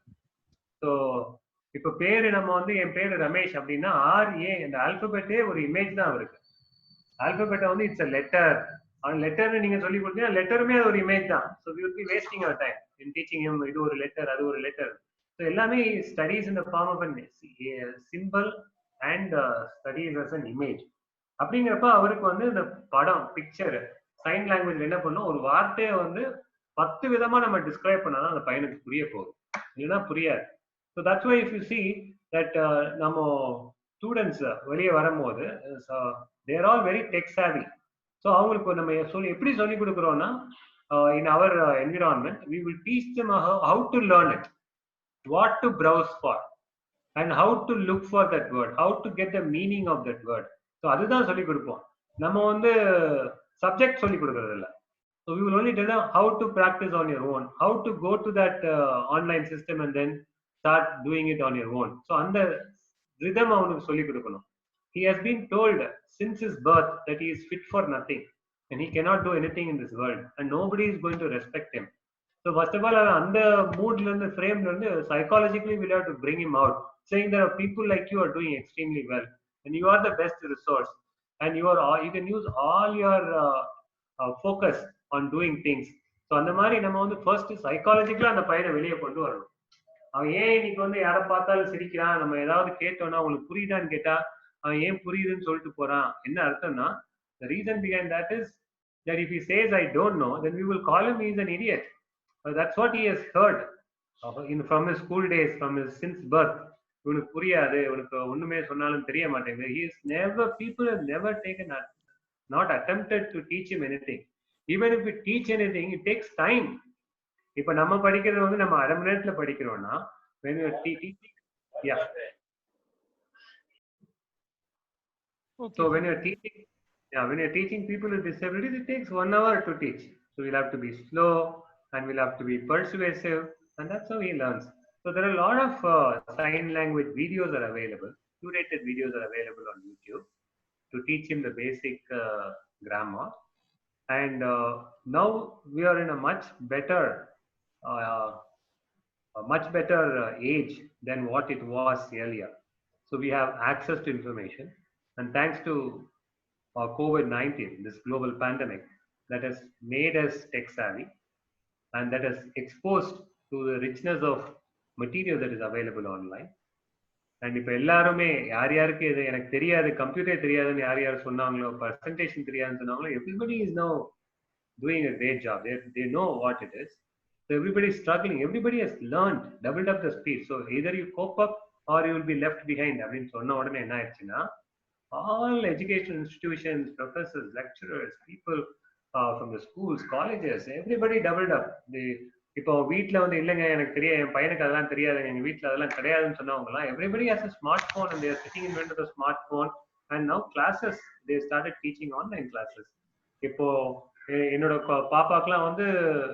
ஸோ இப்போ பேரு நம்ம வந்து என் பேரு ரமேஷ் அப்படின்னா RA அந்த ஆல்பபெட்டே ஒரு இமேஜ் தான் அவருக்கு. ஆல்பபெட்டை வந்து இட்ஸ் அ லெட்டர், லெட்டர்னு நீங்க சொல்லி கொடுத்தீங்கன்னா லெட்டருமே அது ஒரு இமேஜ் தான். So we will be wasting our time in teaching him. இது ஒரு லெட்டர், அது ஒரு லெட்டர். ஸோ எல்லாமே studies in the form of an simple and studies as an image. அப்படிங்கிறப்ப அவருக்கு வந்து இந்த படம் பிக்சர் சைன் லாங்குவேஜ் என்ன பண்ணும், ஒரு வார்த்தையை வந்து 10 விதமா நம்ம டிஸ்கிரைப் பண்ணாதான் அந்த பையனுக்கு புரிய போகுது, இல்லைன்னா புரியாது. So that's why if you see that நம்ம ஸ்டூடெண்ட்ஸ் வெளியே வரும்போது they're all very tech savvy. So அவங்களுக்கு நம்ம எப்படி சொல்லி கொடுக்குறோம்னா in our environment we will teach them how to learn it, what to browse for and how to look for that word, how to get the meaning of that word. So அதுதான் சொல்லி கொடுப்போம். நம்ம வந்து subject சொல்லி கொடுக்கறது இல்லை. So we will only tell them how to practice on your own, how to go to that online system and then start doing it on your own. So அந்த rhythm அவனுக்கு சொல்லி கொடுக்கணும். He has been told since his birth that he is fit for nothing and he cannot do anything in this world and nobody is going to respect him. So first of all அந்த moodல இருந்து frameல இருந்து psychologically we have to bring him out, saying there are people like you are doing extremely well and you are the best resource and you can use all your focus on doing things. So அந்த மாதிரி நம்ம வந்து first சைக்காலஜிக்கலா அந்த பையனை வெளியே கொண்டு வரணும். அவன் ஏன் இன்னைக்கு வந்து யாரை பார்த்தாலும் சிரிக்கிறான், நம்ம ஏதாவது கேட்டோம்னா உங்களுக்கு புரியுதான்னு கேட்டா அவன் ஏன் புரியுதுன்னு சொல்லிட்டு போறான், என்ன அர்த்தம்னா the reason behind that is that if he says I don't know then we will call him he is an idiot. That's what he has heard from his school days, from his since birth. இவனுக்கு புரியாது, இவனுக்கு ஒண்ணுமே சொன்னாலும் தெரிய மாட்டேங்குது. He is never, people have never taken not attempted to teach him anything. Even if we teach anything, it takes time. இப்ப நம்ம படிக்கிறது வந்து நம்ம அரை மணி நேரத்துல படிக்கிறோம்னா when you are teaching, yeah. Okay. So when you are teaching Yeah, when you're teaching people with disabilities, it takes 1 hour to teach. So we'll have to be slow and we'll have to be persuasive, and that's how he learns. So there are a lot of sign language videos are available, curated videos are available on YouTube to teach him the basic grammar. And now we are in uh, a much better age than what it was earlier. So we have access to information, and thanks to COVID-19, this global pandemic that has made us tech savvy and that has exposed to the richness of material that is available online. And இப்போ எல்லாருமே யார் யாருக்கு இது எனக்கு தெரியாது computer தெரியாதுன்னு யார் யார் சொன்னாங்களோ பர்சன்டேஷன் தெரியாதுன்னு சொன்னாங்களோ everybody is no doing a great job. They know what it is. So everybody is struggling. Everybody has learned, doubled up the speed. So either you cope up or you will be left behind. அப்படின்னு சொன்ன உடனே என்ன ஆயிடுச்சுன்னா all educational institutions, professors, lecturers, people from the schools, colleges, everybody doubled up. இப்போ வீட்டில் வந்து இல்லைங்க எனக்கு தெரியாது என் பையனுக்கு அதெல்லாம் தெரியாதுங்க எங்கள் வீட்டில் அதெல்லாம் கிடையாதுன்னு சொன்னவங்கலாம் everybody has a smartphone and they are sitting in front of the smartphone and now classes they started teaching online classes. இப்போ என்னோட பாப்பாக்கெல்லாம் வந்து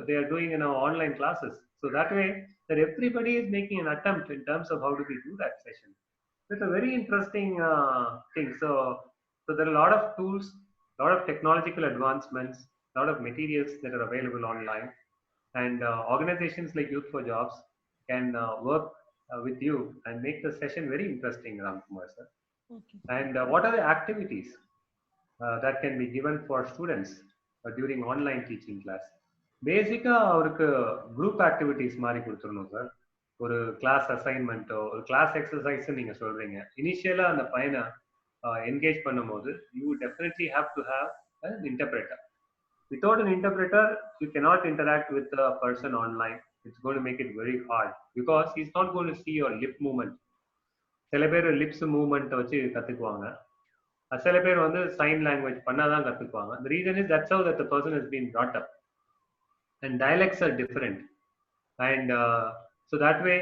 they are doing online classes. So that way that everybody is making an attempt in terms of how do we do that session. It's a very interesting thing. So there are a lot of tools, a lot of technological advancements, a lot of materials that are available online, and organizations like Youth for Jobs can work with you and make the session very interesting, Ramkumar sir. Okay. And what are the activities that can be given for students during online teaching class? பேசிக்கா அவருக்கு group activities மாதிரி கொடுத்துடணும் sir. ஒரு class அசைன்மெண்ட்டோ ஒரு class exercise நீங்க சொல்றீங்க. இனிஷியலா அந்த பையனை என்கேஜ் பண்ணும்போது you definitely have to have an interpreter. Without an interpreter, you cannot interact with the person online. It's going to make it very hard because he's not going to see your lip movement. சில பேர் lips movement வச்சு கத்துக்குவாங்க, சில பேர் வந்து sign language பண்ணாதான் கத்துக்குவாங்க. The reason is that's how that the person has been brought up. And dialects are different, and so that way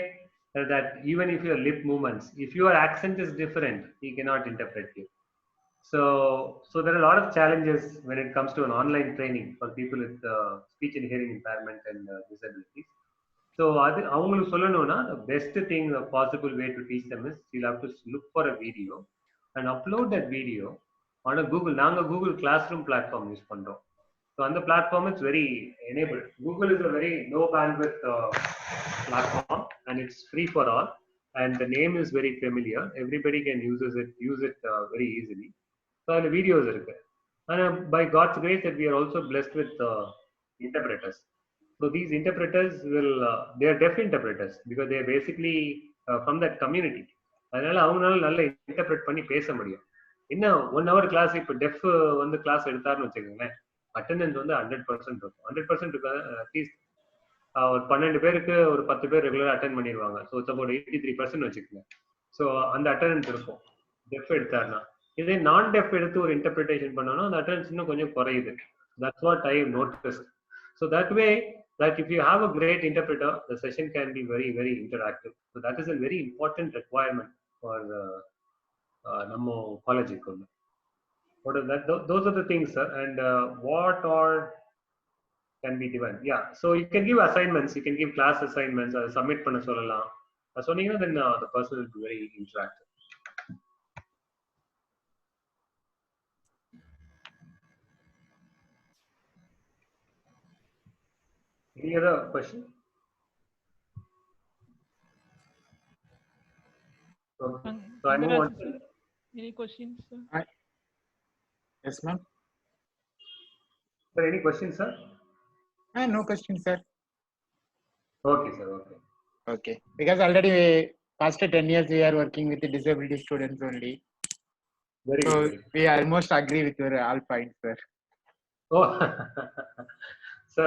that even if your lip movements, if your accent is different, he cannot interpret you. So there are a lot of challenges when it comes to an online training for people with speech and hearing impairment and disabilities. So avungalukku sollanona the best thing, the possible way to teach them is you'll have to look for a video and upload that video on a Google Classroom platform use pandrom. So on the platform, it's very enabled. Google is a very low bandwidth platform, and it's free for all. And the name is very familiar. Everybody can use it very easily. So the videos are there. And by God's grace, that we are also blessed with interpreters. So these interpreters they are deaf interpreters because they are basically from that community. அதனால அவங்களால நல்ல interpret பண்ணி பேச முடியும். என்ன 1 hour class இப்போ def வந்து class எடுத்தாருன்னு வச்சுக்கோங்களேன், அட்டெண்டன்ஸ் வந்து 100% இருக்கும். 100% இருக்காது, அட்லீஸ்ட் ஒரு 12 பேருக்கு ஒரு 10 பேர் ரெகுலராக அட்டென்ட் பண்ணிடுவாங்க. ஸோ இட்ஸ் அபவுட் 83% வச்சுக்கோங்க. ஸோ அந்த அட்டெண்டன்ஸ் இருக்கும் டெஃப் எடுத்தாருன்னா. இதே நான் டெஃப் எடுத்து ஒரு இன்டர்பிரிட்டேஷன் பண்ணோம்னா அந்த அட்டெண்டன்ஸ் இன்னும் கொஞ்சம் குறையுது. That's what I have noticed. So that way that if you have a great interpreter, the session can be very, very interactive. So that is a very important requirement for Nammo college. What is that? Those are the things, sir. And what are can be given? Yeah. So you can give assignments. You can give class assignments. Submit panna sollalam. So then the person will be very interactive. Any other question? Okay. So I move on. Any questions, sir? Yes, ma'am. Sir, any questions, sir? No questions, sir. Okay, sir. Okay. Okay. Because already past 10 years we are working with the disability students only. Very so good. We almost agree with your all points, sir. Oh, sir,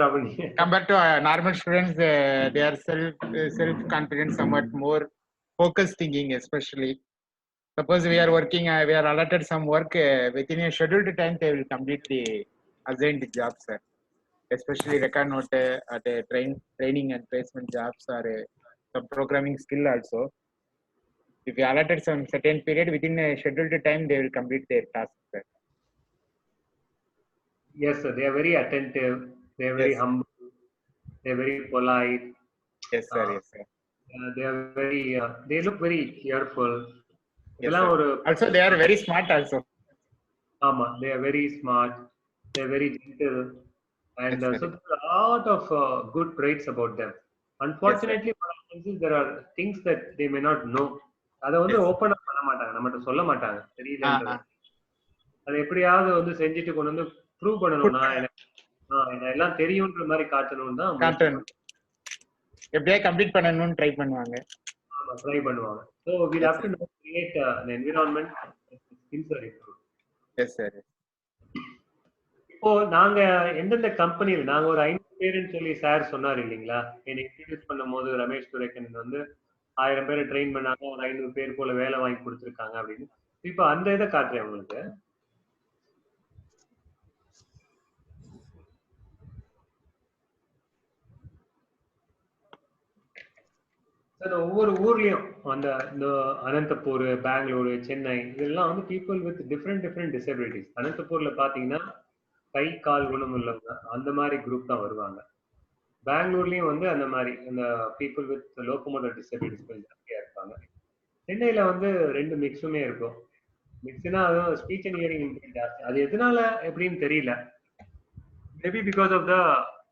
compared to normal students, they are self-confident, somewhat more focused thinking, especially. Suppose we are working, we are allotted some work within a scheduled time, they will complete the assigned jobs, sir. Especially record note, training and placement jobs, or some programming skill also. If you allotted some certain period within a scheduled time, they will complete their tasks, sir. Yes, sir. They are very attentive. They are very Yes. humble. They are very polite. Yes, sir. Uh, Yes, sir. they are very. They look very cheerful. Yes, இதெல்லாம் sir. ஒரு Also, they are very smart also. ஆமா, they are very smart. They are very gentle, and Yes, so sir. there are a lot of good traits about them. Unfortunately, what happens is there are things that they may not know. அதை வந்து Yes. Open up பண்ண மாட்டாங்க, நம்மகிட்ட சொல்ல மாட்டாங்க, தெரியலன்றது. Ah, அதை எப்படியாவது வந்து செஞ்சுட்டு கொண்டு வந்து ப்ரூவ் பண்ணணும்னா எனக்கு எல்லாம் தெரியும்ன்ற மாதிரி காட்டணும்னு தான் முயற்சி காட்டன் எப்படியா கம்ப்ளீட் பண்ணணும்னு ட்ரை பண்ணுவாங்க. ட்ரை பண்ணுவாங்க. So will have to create an environment skills are improved. Yes, sir. இப்போ நாங்க எந்தெந்த கம்பெனியில் நாங்க ஒரு 500 பேருன்னு சொல்லி சார் சொன்னார் இல்லைங்களா, என்னை இன்ட்ரடியூஸ் பண்ணும் போது ரமேஷ் துரைக்கன் வந்து 1000 பேரை ட்ரெயின் பண்ணாங்க, ஒரு 500 பேர் போல வேலை வாங்கி கொடுத்துருக்காங்க அப்படின்னு. இப்போ அந்த இதை காட்டுறேன் உங்களுக்கு. ஒவ்வொரு ஊர்லயும் அந்த இந்த அனந்தபூர், பெங்களூரு, சென்னை இதெல்லாம் வந்து பீப்புள் வித் டிஃப்ரெண்ட் டிசபிலிட்டிஸ். அனந்தபூர்ல பாத்தீங்கன்னா கை கால் குணம் உள்ளவங்க அந்த மாதிரி குரூப் தான் வருவாங்க. பெங்களூர்லயும் வந்து அந்த மாதிரி அந்த பீப்புள் வித் லோகோமோட்டர் டிசபிலிட்டிஸ் கொஞ்சம் ஜாஸ்தியா இருப்பாங்க. சென்னையில வந்து ரெண்டு மிக்ஸுமே இருக்கும். மிக்ஸ்னா அதுவும் ஸ்பீச் அண்ட் ஹியரிங் இம்பேர்ட் ஜாஸ்தி. அது எதனால எப்படின்னு தெரியல. Maybe because of the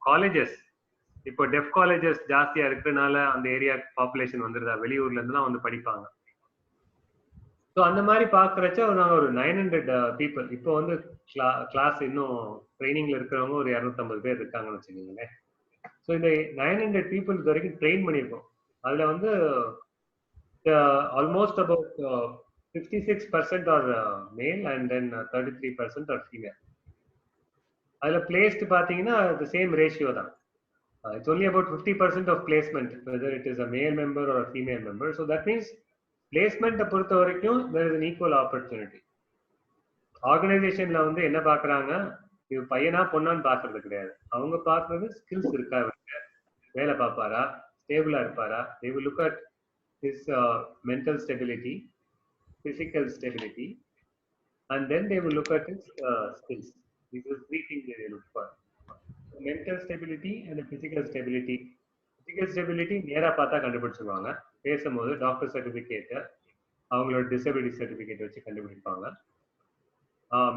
colleges. இப்போ டெஃப் காலேஜஸ் ஜாஸ்தியா இருக்கிறதுனால அந்த ஏரியா பாப்புலேஷன் வந்துருதா, வெளியூர்ல இருந்து தான் வந்து படிப்பாங்க. ஸோ அந்த மாதிரி பாக்குறச்ச நாங்கள் ஒரு 900 பீப்புள் இப்போ வந்து கிளாஸ் இன்னும் ட்ரைனிங்ல இருக்கிறவங்க ஒரு 250 பேர் இருக்காங்கன்னு வச்சுக்கோங்களேன். ஸோ இந்த 900 பீப்புள் இது வரைக்கும் ட்ரெயின் பண்ணியிருக்கோம். அதுல வந்து almost about 56% are male and then 33% are female. அதுல பிளேஸ்ட் பாத்தீங்கன்னா the same ratio தான். It's only about 50% of placement, whether it is a male member or a female member. So that means placement பொறுத்த வரைக்கும் there is an equal opportunity. ஆர்கனைசேஷன்ல வந்து என்ன பாக்குறாங்க, இது பையனா பொண்ணான்னு பாக்குறது கிடையாது. அவங்க பாக்குறது ஸ்கில்ஸ் இருக்கா, வேலை பார்ப்பாரா, ஸ்டேபிளா இருப்பாரா. They will look at his mental stability, physical stability, and then they will look at his skills. These are three things they look for. Mental stability and physical stability. Physical stability நேரா பார்த்தா கண்டுபிடிச்சிருவாங்க. பேசும்போது doctor certificate, அவங்களோட disability certificate வச்சு கண்டுபிடிப்பாங்க.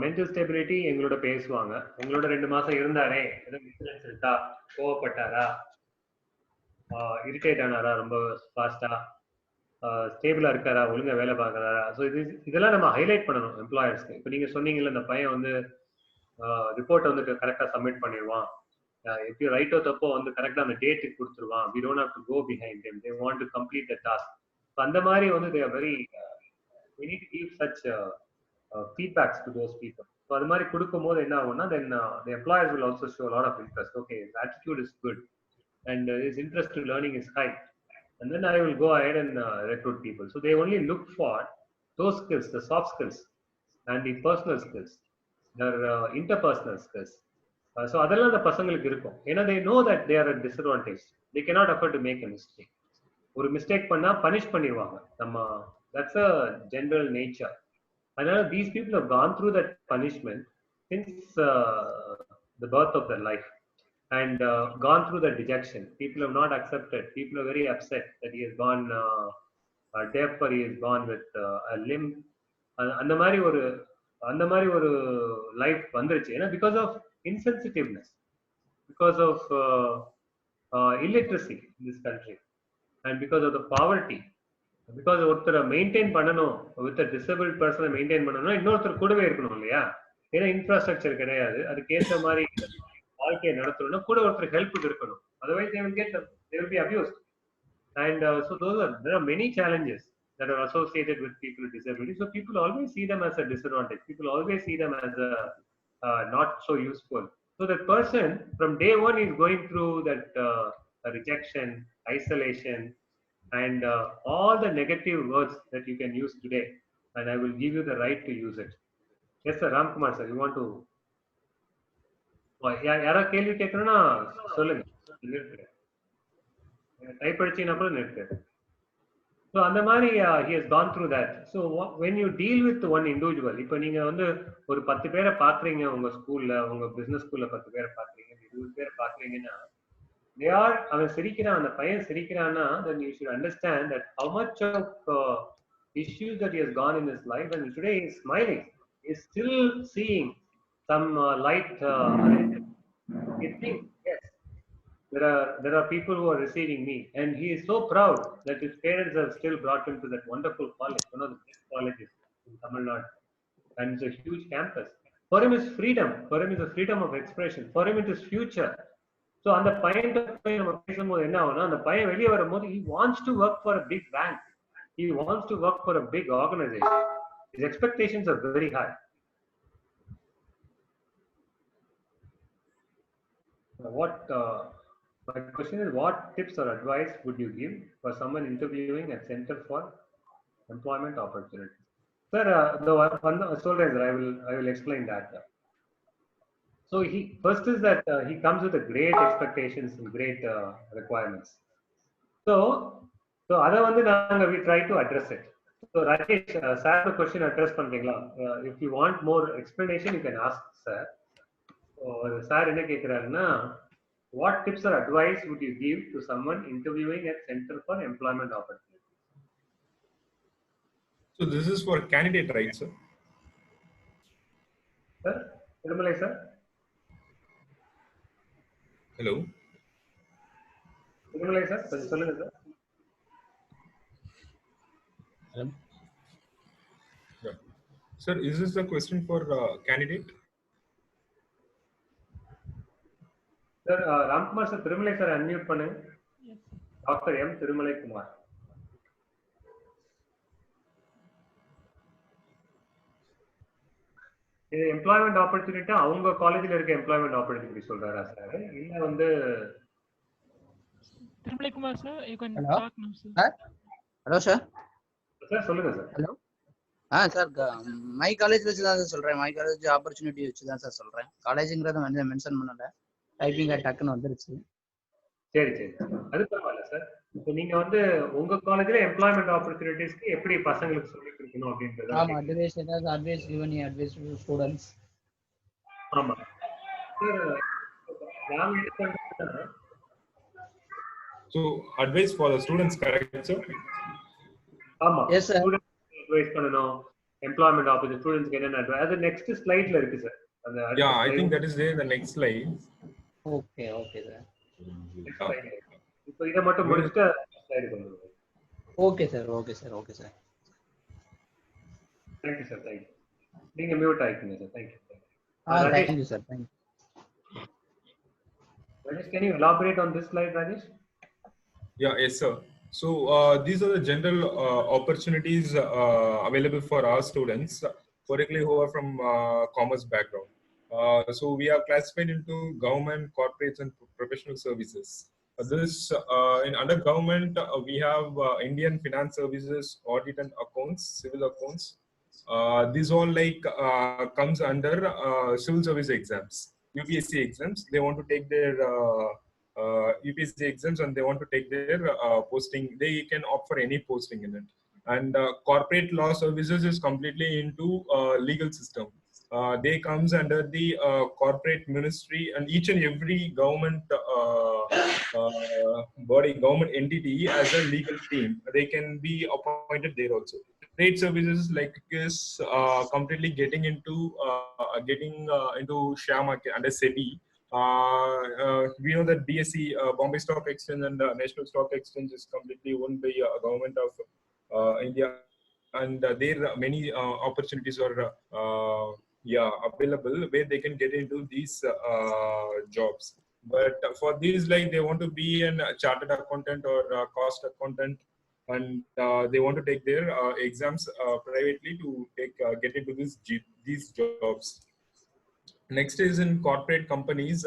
Mental stability எங்களோட பேசுவாங்க. எங்களோட 2 மாசம் இருந்தாரே, ஏதோ இன்சிடென்ட்ஸ் இருக்கா, கோவப்பட்டாரா, இரிட்டேட் ஆனாரா, ரொம்ப ஃபாஸ்டா, ஸ்டேபிளா இருக்காரா, ஒழுங்கா வேலை பார்க்கறாரா. ஸோ இதெல்லாம் நம்ம ஹைலைட் பண்ணணும் எம்ப்ளாயர்ஸ்க்கு. இப்போ நீங்க சொன்னீங்கல்ல, இந்த பையன் வந்து ரிப்போர்ட் வந்து கரெக்டா சப்மிட் பண்ணிடுவான், எப்படி ரைட்டோ தப்போ வந்து கரெக்டா அந்த டேட்டுக்கு கொடுத்துருவான், we don't have to go behind them, they want to complete the task. அந்த மாதிரி வந்து they are very we need to give such feedbacks to those people. So அது மாதிரி கொடுக்கும்போது என்ன ஆகும்னா, then the employers will also show a lot of interest. Okay, his attitude is good and his interest in learning is high, and then I will go ahead and recruit people. So they only look for those skills, the soft skills and the personal skills, their interpersonal skills. So அதெல்லாம் அந்த பசங்களுக்கு இருக்கும். ஏன்னா they know that they are at disadvantage, they cannot afford to make a mistake. ஒரு mistake பண்ணா punish பண்ணிடுவாங்க நம்ம. that's a general nature. அதனால these people have gone through that punishment since the birth of their life and gone through the dejection. People have not accepted, people are very upset that he has gone deaf or he has gone with a limb. அந்த மாதிரி ஒரு life வந்துருச்சு. ஏன்னா because of insensitiveness, because of illiteracy in this country, and because of the poverty. Because ஒருத்தரை maintain பண்ணணும், with disable பர்சனை maintain பண்ணணும்னா இன்னொருத்தர் கூடவே இருக்கணும் இல்லையா. ஏன்னா இன்ஃப்ராஸ்ட்ரக்சர் கிடையாது, அதுக்கேற்ற மாதிரி வாழ்க்கையை நடத்தணும்னா கூட ஒருத்தர் ஹெல்ப்புக்கு இருக்கணும். otherwise they will be abused. And so there are many challenges that are associated with people with disability. So people always see them as a disadvantage, people always see them as a not so useful. So that person from day one is going through that rejection, isolation, and all the negative words that you can use today, and I will give you the right to use it. Yes sir, Ramkumar sir, you want to யாரா கேள்வி கேட்கணும்னா சொல்லுங்க, நிறுத்துறேன். Type அடிச்சீங்கன்னா கூட நிறுத்துறேன். So அந்த மாதிரி he has gone through that. So when you deal with one individual, இப்போ நீங்க வந்து ஒரு 10 பேரை பாக்குறீங்க உங்க ஸ்கூல்ல, உங்க பிசினஸ் ஸ்கூல்ல 10 பேரை பாக்குறீங்க, 20 பேரை பாக்குறீங்கன்னா, they are அவன் சிரிக்கிறான், அந்த பையன் சிரிக்கிறான்னா, then you should understand that how much of issues that he has gone in his life, and today he is smiling, he is still seeing some light. He thinks, yes, there are people who are receiving me, and he is so proud that his parents have still brought him to that wonderful college, one of the best colleges in Tamil Nadu, and it's a huge campus. For him is freedom, for him is a freedom of expression, for him it is future. So அந்த பையன் நம்ம பேசும்போது என்ன ஆகும்னா, அந்த பையன் வெளியே வரும்போது he wants to work for a big bank, he wants to work for a big organization, his expectations are very high. My question is, what tips or advice would you give for someone interviewing at Center for Employment Opportunities? Sir, I will explain that. So first is that he comes with a great expectations and great requirements. So அதை வந்து நாங்க we try to address it. So Rajesh, sir the question address பண்றீங்களா? If you want more explanation, you can ask sir. So sir என்ன கேக்குறாருன்னா, what tips or advice would you give to someone interviewing at Center for Employment Opportunities? So this is for candidate, right, sir? Sir, Thirumalai sir. Hello. Thirumalai sir, கொஞ்சம் சொல்லுங்க sir. Hello. Yeah. Sir, is this the question for candidate? Sir, Ramkumar sir, Thirumalai sir unmute பண்ணுங்க. Dr. M. Thirumalai Kumar. இது employment opportunity அவங்க காலேஜ்ல இருக்க employment opportunity சொல்றாரா sir, இல்ல வந்து Thirumalai Kumar sir, you can Hello? talk now sir. Hello sir. Sir சொல்லுங்க sir. Hello. Sir my college வச்சு தான் சார் சொல்றேன். மை காலேஜ் ஆப்பர்ச்சுனிட்டி வச்சு தான் சார் சொல்றேன். காலேஜுங்கிறத மென்ஷன் பண்ணல, டைப்பிங் டக்குன்னு வந்துருச்சு. சரி சரி, அது பரவாயில்ல சார். இப்போ நீங்க வந்து உங்க காலேஜ்ல எம்ப்ளாய்மெண்ட் ஆப்பர்ச்சுனிட்டிஸ்க்கு எப்படி பசங்களுக்கு சொல்லி கொடுக்கணும் அப்படின்றது. ஆமா, அட்வைஸ் ஏதாவது advice even advice to students. ஆமா சார், நாங்க என்ன பண்றோம்னா, So advice for the students, correct sir? ஆமா, எஸ் சார். அட்வைஸ் பண்ணனும் எம்ப்ளாய்மெண்ட் ஆப்பர்ச்சுனிட்டி ஸ்டூடண்ட்ஸ்க்கு என்ன அட்வைஸ், அது நெக்ஸ்ட் ஸ்லைட்ல இருக்கு சார். அந்த Yeah, I think that is there in the next slide. Okay okay sir. இப்போ இத மட்டும் முடிச்சிட்டு ஸ்லைடு கொண்டு வருவோம். Okay sir okay sir okay sir. Thank you sir, thank you. நீங்க மியூட் ஆயிட்டீங்க sir. Thank you. Thank you sir, thank you. Rajesh, can you elaborate on this slide, Rajesh? Yeah, yes sir. So these are the general opportunities available for our students, particularly who are from commerce background. So we are classified into government, corporates, and professional services. Under government, we have Indian Finance Services, Audit and Accounts, Civil Accounts. These all comes under civil service exams, UPSC exams. They want to take their UPSC exams and they want to take their posting. They can opt for any posting in it. And corporate law services is completely into legal system. They comes under the corporate ministry, and each and every government body, government entity as a legal team. They can be appointed there also. Trade services like this completely getting into share market under SEBI. We know that BSE, Bombay Stock Exchange, and National Stock Exchange is completely owned by government of India, and there are many opportunities are available where they can get into these jobs. But for these, they want to be a chartered accountant or cost accountant, and they want to take their exams privately to get into these jobs. Next is in corporate companies,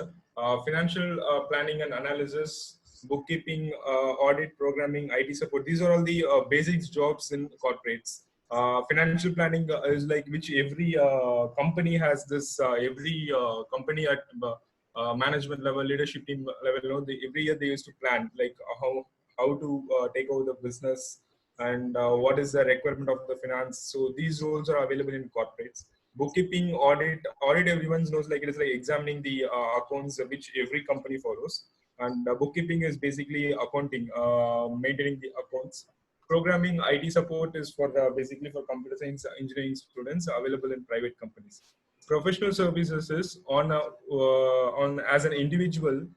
financial planning and analysis, bookkeeping, audit, programming, IT support. These are all the basics jobs in corporates. Financial planning is which every company has this. Every company at management level, leadership team level, every year they used to plan how to take over the business, and what is the requirement of the finance. So these roles are available in corporates. Bookkeeping, audit everyone knows, like it is like examining the accounts which every company follows. And bookkeeping is basically accounting, maintaining the accounts. Programming, IT support is for the basically for computer science engineering students available in private companies. Professional services is on as an individual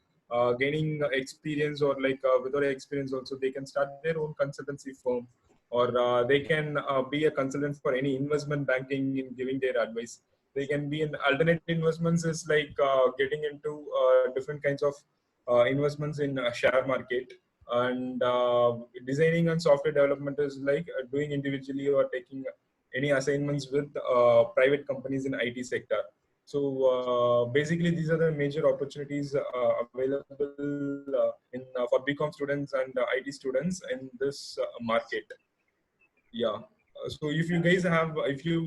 gaining experience, or like without experience also they can start their own consultancy firm, or they can be a consultant for any investment banking in giving their advice. They can be in alternate investments is like getting into different kinds of investments in share market, and designing and software development is like doing individually or taking any assignments with private companies in IT sector. So basically, these are the major opportunities available for BCom students and IT students in this market. Yeah. So if you guys have, if you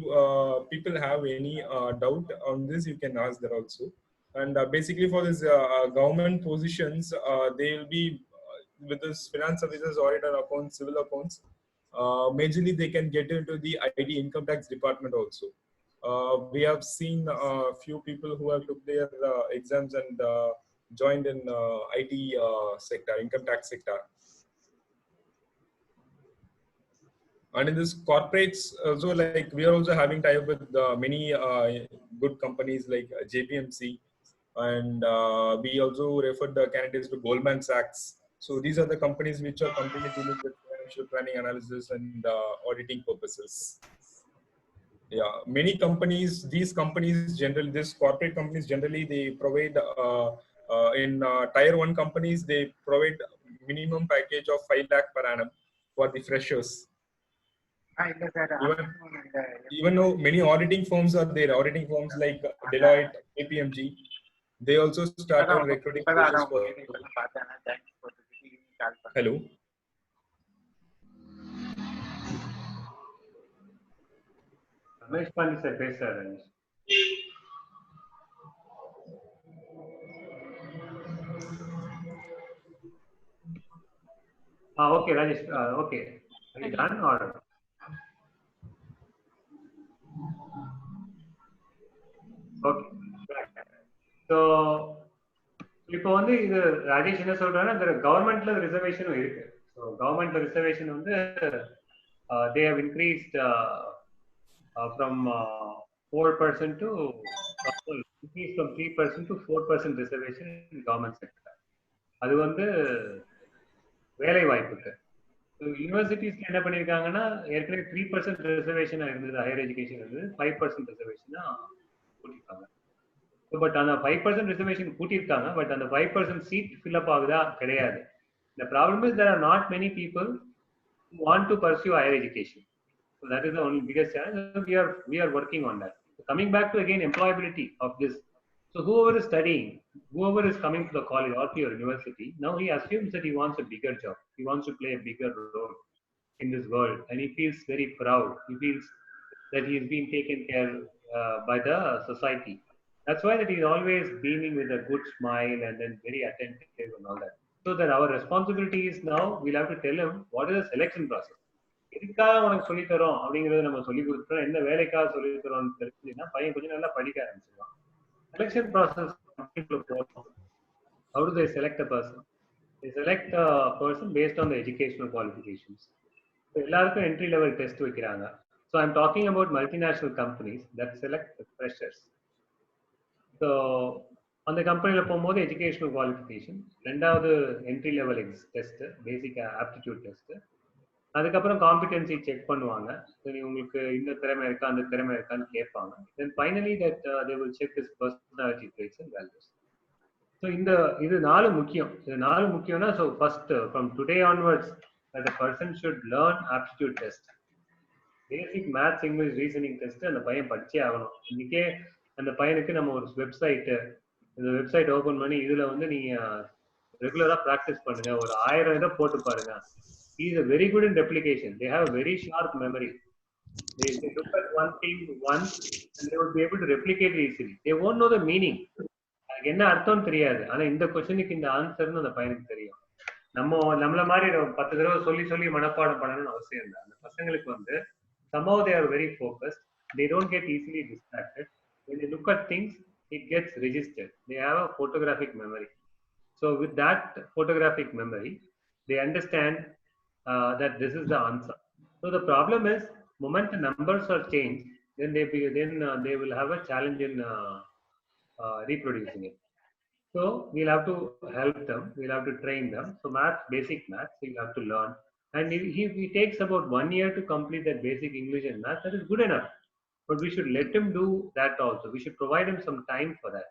people have any doubt on this, you can ask that also. And basically for this government positions, they will be with this finance services, audit and accounts, civil accounts. Majorly, they can get into the IT income tax department also. We have seen a few people who have took their exams and joined in IT sector, income tax sector. And in this corporates also, like we are also having tie up with many good companies like JPMC, and we also referred the candidates to Goldman Sachs. So these are the companies which are completely dealing with financial planning, analysis, and auditing purposes. Yeah, many companies, these companies generally, these corporate companies generally, they provide in tier 1 companies, they provide minimum package of 5 lakh per annum for the freshers. Even though many auditing firms are there, auditing firms like Deloitte, KPMG, they also started recruiting freshers for. Hello. Ramesh Pandit sir பேசுறாரு. Okay, Rajesh. Okay. Are you done or? Okay. So, இப்போ வந்து இது ராஜேஷ் என்ன சொல்றாங்கன்னா, இந்த கவர்மெண்ட்ல ரிசர்வேஷனும் இருக்கு. So கவர்மெண்ட்ல ரிசர்வேஷன் வந்து they have increased from 4% to increased from 3% to 4% reservation in government sector. அது வந்து வேலை வாய்ப்புக்கு. யூனிவர்சிட்டிஸ்ல என்ன பண்ணிருக்காங்கன்னா, ஏற்கனவே 3% ரிசர்வேஷனா இருந்தது, ஹையர் எஜுகேஷன் இருந்தது, 5% ரிசர்வேஷனா கூட்டிருக்காங்க. பட் அந்த 5% ரிசர்வேஷன் கூட்டியிருக்காங்க, பட் அந்த 5% சீட் ஃபில்அப் ஆகுதா? கிடையாது. The problem is there are not many people who want to pursue higher education. So that is the only biggest challenge. We are working on that. So coming back to again employability of this. So whoever is studying, whoever is coming to the college or to your university, now he assumes that he wants a bigger job. He wants to play a bigger role in this world, and he feels very proud. He feels that he is being taken care by the society. That's why that he is always beaming with a good smile and then very attentive and all that. So that our responsibility is now we'll have to tell him what is the selection process. எதுக்காக உனக்கு சொல்லி தரோம் அப்படிங்கறத நம்ம சொல்லி கொடுத்துறோம். என்ன வேலைக்காக சொல்லி தரோம்னு தெரிஞ்சுன்னா பையன் கொஞ்சம் நல்லா படிக்க ஆரம்பிச்சிருவான். Selection process, how do they select a person? They select a person based on the educational qualifications. So எல்லாருக்கும் entry level test வைக்கிறாங்க. So I'm talking about multinational companies that select the freshers. So அந்த கம்பெனில போகும்போது educational qualification, ரெண்டாவது entry level test, பேசிக் aptitude test, அதுக்கப்புறம் competency check பண்ணுவாங்க. சரி உங்களுக்கு இந்த திறமை இருக்கா அந்த திறமை இருக்கான்னு கேட்பாங்க. Then finally that they will check his personality traits and values. So இது 4 முக்கியம். இது 4 முக்கியம்னா, so first from today onwards the person should learn aptitude test. Basic maths, English, reasoning test அந்த பையன் படிச்சே ஆகணும். இன்னைக்கே அந்த பையனுக்கு நம்ம ஒரு வெப்சைட், இந்த வெப்சைட் ஓபன் பண்ணி இதுல வந்து நீங்க ரெகுலரா பிராக்டிஸ் பண்ணுங்க, ஒரு 1000 இதை போட்டு பாருங்க. He is a very good in replication. They have a very sharp memory. They look at one thing once and they will be able to replicate it easily. They won't know the meaning. என்ன அர்த்தம் தெரியாது, ஆனா இந்த क्वेश्चனுக்கு இந்த ஆன்சர்னு அந்த பையனுக்கு தெரியும். நம்மள மாதிரி 10 தடவை சொல்லி மனப்பாடம் பண்ணணும்னு அவசியம் இல்லை. அந்த பசங்களுக்கு வந்து somehow they are very focused. They don't get easily distracted. When they look at things, it gets registered. They have a photographic memory. So with that photographic memory, they understand that this is the answer. So the problem is, moment the numbers are changed, then they will have a challenge in reproducing it. So we'll have to help them. We'll have to train them. So math, basic maths, we'll have to learn. And if he takes about 1 year to complete that basic English and math, that is good enough. But we should let him do that also. We should provide him some time for that.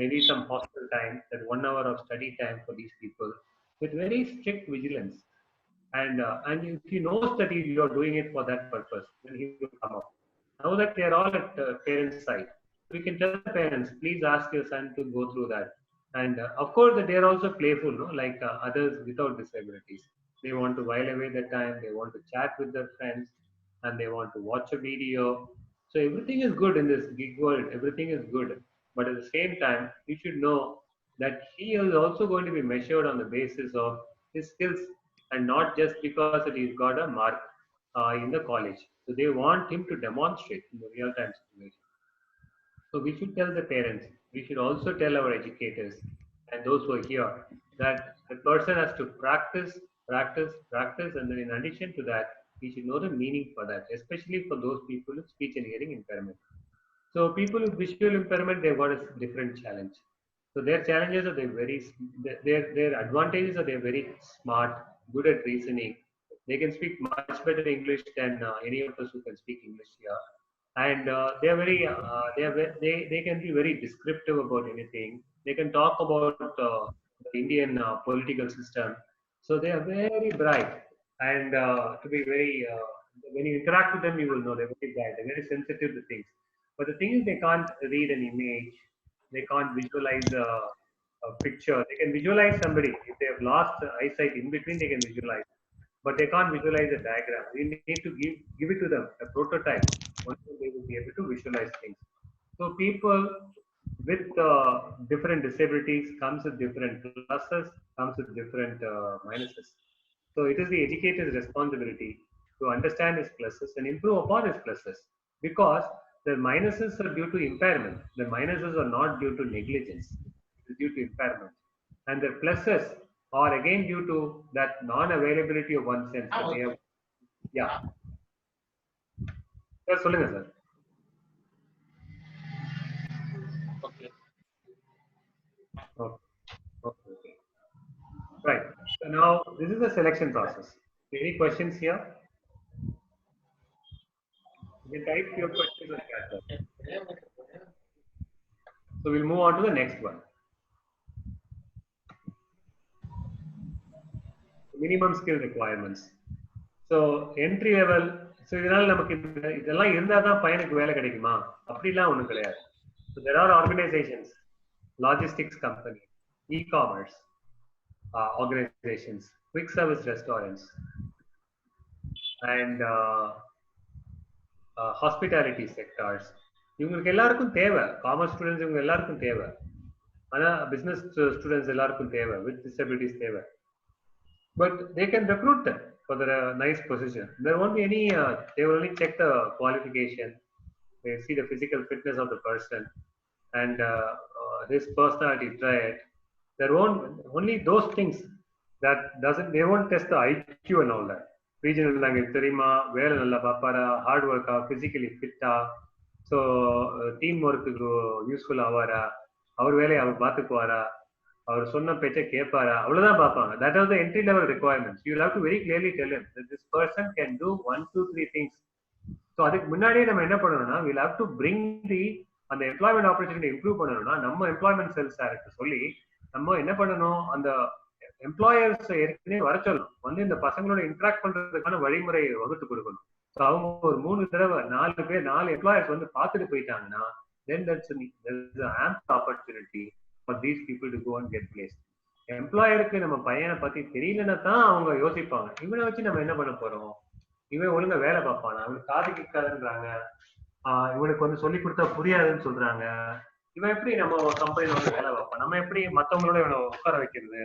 Maybe some hostel time, that 1 hour of study time for these people, with very strict vigilance. And if he knows that you are doing it for that purpose, then he will come up. Now that they are all at parents' side, we can tell the parents, please ask your son to go through that. And of course, that they are also playful, no? Like others without disabilities. They want to while away their time, they want to chat with their friends, and they want to watch a video. So everything is good in this gig world, everything is good. But at the same time, you should know that he is also going to be measured on the basis of his skills, and not just because that he's got a mark in the college. So they want him to demonstrate in the real time situation. So we should tell the parents, we should also tell our educators and those who are here that the person has to practice, and then in addition to that, we should know the meaning for that, especially for those people with speech and hearing impairment. So people with visual impairment, they've got a different challenge. So their challenges are their advantages are they're very smart, good at reasoning. They can speak much better English than any of us who can speak English here. And they can be very descriptive about anything. They can talk about the Indian political system. So they are very bright, and to be very when you interact with them, you will know they're very bright. They're very sensitive to things. But the thing is, they can't read an image. They can't visualize a picture. They can visualize somebody. If they have lost eyesight in between, they can visualize. But they can't visualize a diagram. We need to give it to them, a prototype. Once they will be able to visualize things. So people with different disabilities comes with different pluses, comes with different minuses. So it is the educator's responsibility to understand his pluses and improve upon his pluses, because the minuses are due to impairment. The minuses are not due to negligence. It is due to impairment. And the pluses are again due to that non-availability of one sense that they have. Yeah. Sir, சொல்லுங்க sir. Okay. Okay. Right. So now this is the selection process. Any questions here? You can type your questions in the chat. So we'll move on to the next one. Minimum skill requirements. So entry level. So இதனால நமக்கு இதெல்லாம் இருந்தா தான் பையனுக்கு வேலை கிடைக்குமா? அப்படிலாம் ஒண்ணும் கிடையாது. So there are organizations, logistics company, e-commerce organizations, quick service restaurants, and hospitality sectors. இவங்களுக்கு எல்லாருக்கும் தேவை, காமர்ஸ் ஸ்டூடெண்ட்ஸ் இவங்க எல்லாருக்கும் தேவை. ஆனா பிசினஸ் ஸ்டூடெண்ட்ஸ் எல்லாருக்கும் தேவை, with disabilities தேவை. But they can recruit them for the nice position. There won't be any, they will only check the qualification, they see the physical fitness of the person and his personality trait. There won't, only those things that they won't test the IQ and all that. Regional language, therima, vela nalla paapara, hard work, physically fit, so teamwork useful avara, அவர் வேலையை அவர் பார்த்துக்குவாரா, அவர் சொன்ன பேச்ச கேட்பாரா, அவ்வளவுதான் பார்ப்பாங்க. That are the entry level requirements. You will have to very clearly tell him that this person can do 1, 2, 3 things. So அதுக்கு முன்னாடியே நம்ம என்ன பண்ணணும்னா, we'll have to bring அந்த எம்ப்ளாய்மெண்ட் ஆப்பர்ச்சுனிட்டி இம்ப்ரூவ் பண்ணணும்னா, நம்ம எம்ப்ளாய்மெண்ட் செல்ஸ் டைரக்டர் சொல்லி நம்ம என்ன பண்ணணும், அந்த எம்ப்ளாயர்ஸ் ஏற்கனவே வர சொல்லணும், வந்து இந்த பசங்களோட இன்டராக்ட் பண்றதுக்கான வழிமுறை வகுத்து கொடுக்கணும். ஸோ அவங்க ஒரு 3 தடவை 4 பேர் 4 எம்ப்ளாயர்ஸ் வந்து பார்த்துட்டு போயிட்டாங்கன்னா, then there's an ample opportunity for these people to go and get placed. எம்ப்ளாயருக்கு நம்ம பையனை பத்தி தெரியலன்னா தான் அவங்க யோசிப்பாங்க, இவனை வச்சு நம்ம என்ன பண்ண போறோம், இவன் ஒழுங்கா வேலை பார்ப்பானா, அவனுக்கு காது கேட்காதுன்றாங்க, இவனுக்கு வந்து சொல்லி கொடுத்தா புரியாதுன்னு சொல்றாங்க, இவன் எப்படி நம்ம கம்பெனில வந்து வேலை பார்ப்பான், நம்ம எப்படி மத்தவங்களோட இவனை உட்கார வைக்கிறது,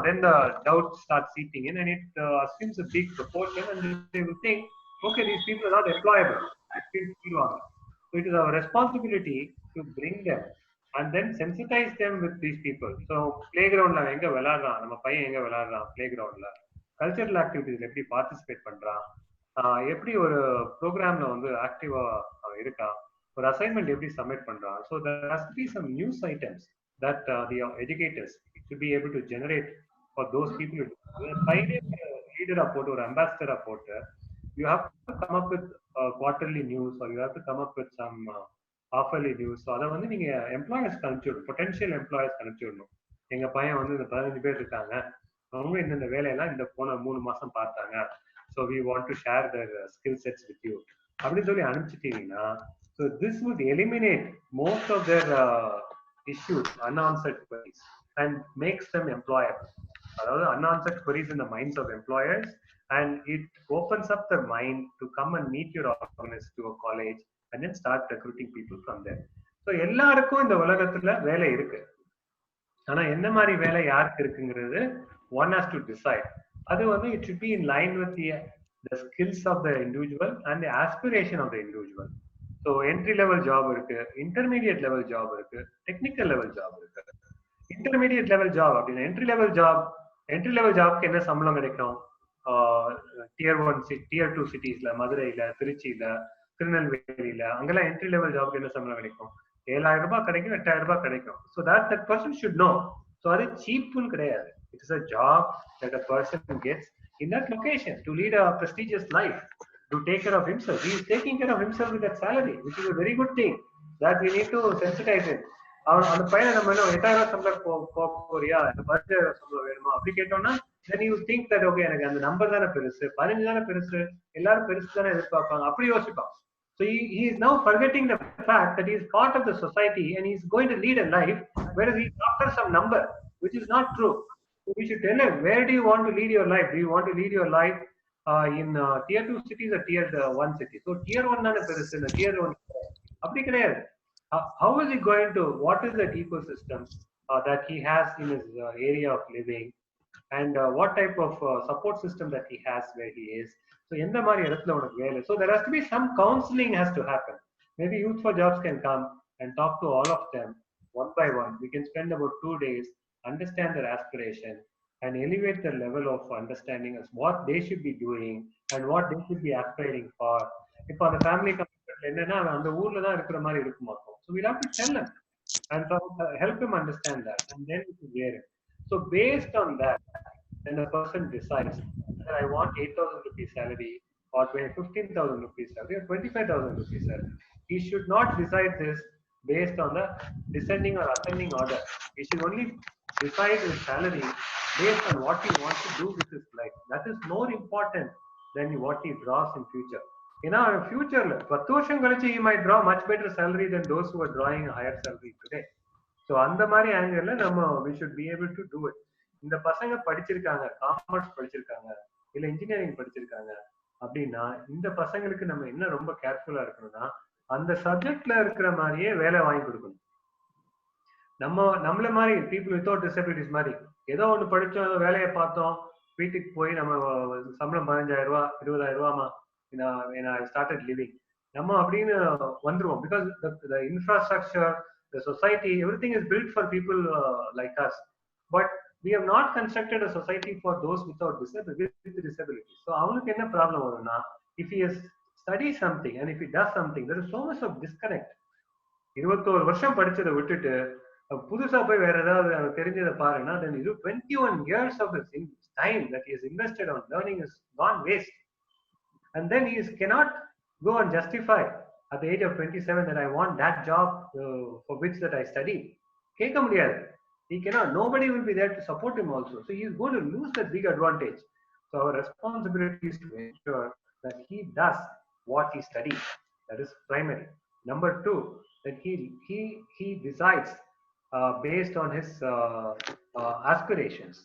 then the doubt starts seeping in, and it assumes a big proportion, and they will think, okay, these people are not employable. So it is our responsibility to bring them and then sensitize them with these people. So playground la enga viladran, நம்ம பையன் எங்க விளையாடுறான் playgroundல, cultural ஆக்டிவிட்டிஸ்ல எப்படி participate பண்றான், எப்படி ஒரு ப்ரோக்ராம்ல வந்து ஆக்டிவா இருக்கான், ஒரு அசைன்மெண்ட் எப்படி சப்மிட் பண்றான். So there has to be some news items that the educators should be able to generate for those people. Leader போட்டு ஒரு ambassador போட்டு you have to come up with quarterly news, or you have to come up with some half-yearly news. So அதை வந்து நீங்க employers அனுப்பிச்சுடணும், potential employers அனுப்பிச்சுடணும். எங்க பையன் வந்து இந்த 15 பேர் இருக்காங்க, அவங்க இந்த வேலையெல்லாம் இந்த போன 3 மாசம் பார்த்தாங்க, so we want to share their skill sets with you அப்படின்னு சொல்லி அனுப்பிச்சிட்டீங்கன்னா, so this would eliminate most of their issues, unanswered queries, and makes them employable. அதாவது unanswered queries in the minds of employers, and it opens up their mind to come and meet your organization to a college and then start recruiting people from there. So எல்லாருக்கும் இந்த உலகத்துல வேலை இருக்கு, ஆனா என்ன மாதிரி வேலை யாருக்கு இருக்குங்கிறது one has to decide. அது வந்து it should be in line with the skills of the individual and the aspiration of the individual. So entry level job இருக்கு, intermediate level job இருக்கு, technical level job இருக்கு. intermediate level job அப்படின்னா entry level jobக்கு என்ன சம்பளம் கிடைக்கும்? tier 1 tier 2 cities-ல, மதுரையில, திருச்சியில, திருநெல்வேலியில, அங்கெல்லாம் entry level jobக்கு என்ன சம்பளம் கிடைக்கும்? 7,000 ரூபாய் கிடைக்கும், 8,000 ரூபாய் கிடைக்கும். So that person should know. So அது cheap-னு கிடையாது. It is a job that a person gets in that location to lead a prestigious life, to take care of himself. He is taking care of himself with that salary, which is a very good thing that we need to sensitize him. அந்த பையனை நம்ம என்ன 8,000 சம்பளம் போறியா, 10,000 சம்பளம் வேணுமா அப்படி கேட்டோம்னா, then you think that okay, எனக்கு அந்த நம்பர் தானே பெருசு, 15 தானே பெருசு, எல்லாரும் பெருசு தானே எதிர்பார்ப்பாங்க, அப்படி யோசிப்பான். So he is now forgetting the fact that he is part of the society and he is going to lead a life whereas he is after some number, which is not true. So we should tell him, where do you want to lead your life? Do you want to lead your life in tier 2 cities or tier 1 cities? So tier 1 தானே பெருசு, tier 1 அப்படி கிடையாது. How is he going to, what is that ecosystem that he has in his area of living, and what type of support system that he has where he is? So எந்த மாதிரி இடத்துல உனக்கு வேலை? So there has to be some counseling has to happen. Maybe Youth for Jobs can come and talk to all of them one by one. We can spend about 2 days, understand their aspiration and elevate the level of understanding as what they should be doing and what they should be aspiring for. இப்போ அந்த family community என்னன்னா அந்த ஊர்ல தான் இருக்கிற மாதிரி இருக்குமா? So we'll have to tell them and help them understand that, and then we can wear it. So based on that, then the person decides that I want 8,000 rupees salary or 15,000 rupees salary or 25,000 rupees salary. He should not decide this based on the descending or ascending order. He should only decide his salary based on what he wants to do with his life. That is more important than what he draws in future. In our future, 10 வருஷம் கழிச்சு he might draw much better salary than those who are drawing a higher salary today. So அந்த மாதிரி angle நம்ம we should be able to do it. இந்த பசங்க படிச்சிருக்காங்க, commerce படிச்சிருக்காங்க, இல்ல இன்ஜினியரிங் படிச்சிருக்காங்க அப்படின்னா இந்த பசங்களுக்கு நம்ம என்ன ரொம்ப கேர்ஃபுல்லா இருக்கணும்னா அந்த சப்ஜெக்ட்ல இருக்கிற மாதிரியே வேலை வாங்கி கொடுக்கணும். நம்மள மாதிரி பீப்புள் வித்தவுட் டிசபிலிட்டிஸ் மாதிரி ஏதோ ஒண்ணு படிச்சோம், வேலையை பார்த்தோம், வீட்டுக்கு போய் நம்ம சம்பளம் 15,000 ரூபாய் 20,000 ரூபாமா I started living நம்ம அப்படின்னு வந்துருவோம். Because the infrastructure, the society, everything is built for people like us, but we have not constructed a society for those without disability. So அவனுக்கு என்ன ப்ராப்ளம் வரும்னா, if he has studied something and if he does something, there is so much of disconnect. 21 வருஷம் படிச்சதை விட்டுட்டு புதுசா போய் வேற ஏதாவது தெரிஞ்சதை பாருன்னா, then 21 years of his time that he has invested on learning is gone waste. And then he cannot go and justify at the age of 27 that I want that job for which that I studied. கேட்க முடியாது. He cannot. Nobody will be there to support him also. So he is going to lose that big advantage. So our responsibility is to ensure that he does what he studies. That is primary. Number 2, that he decides based on his aspirations.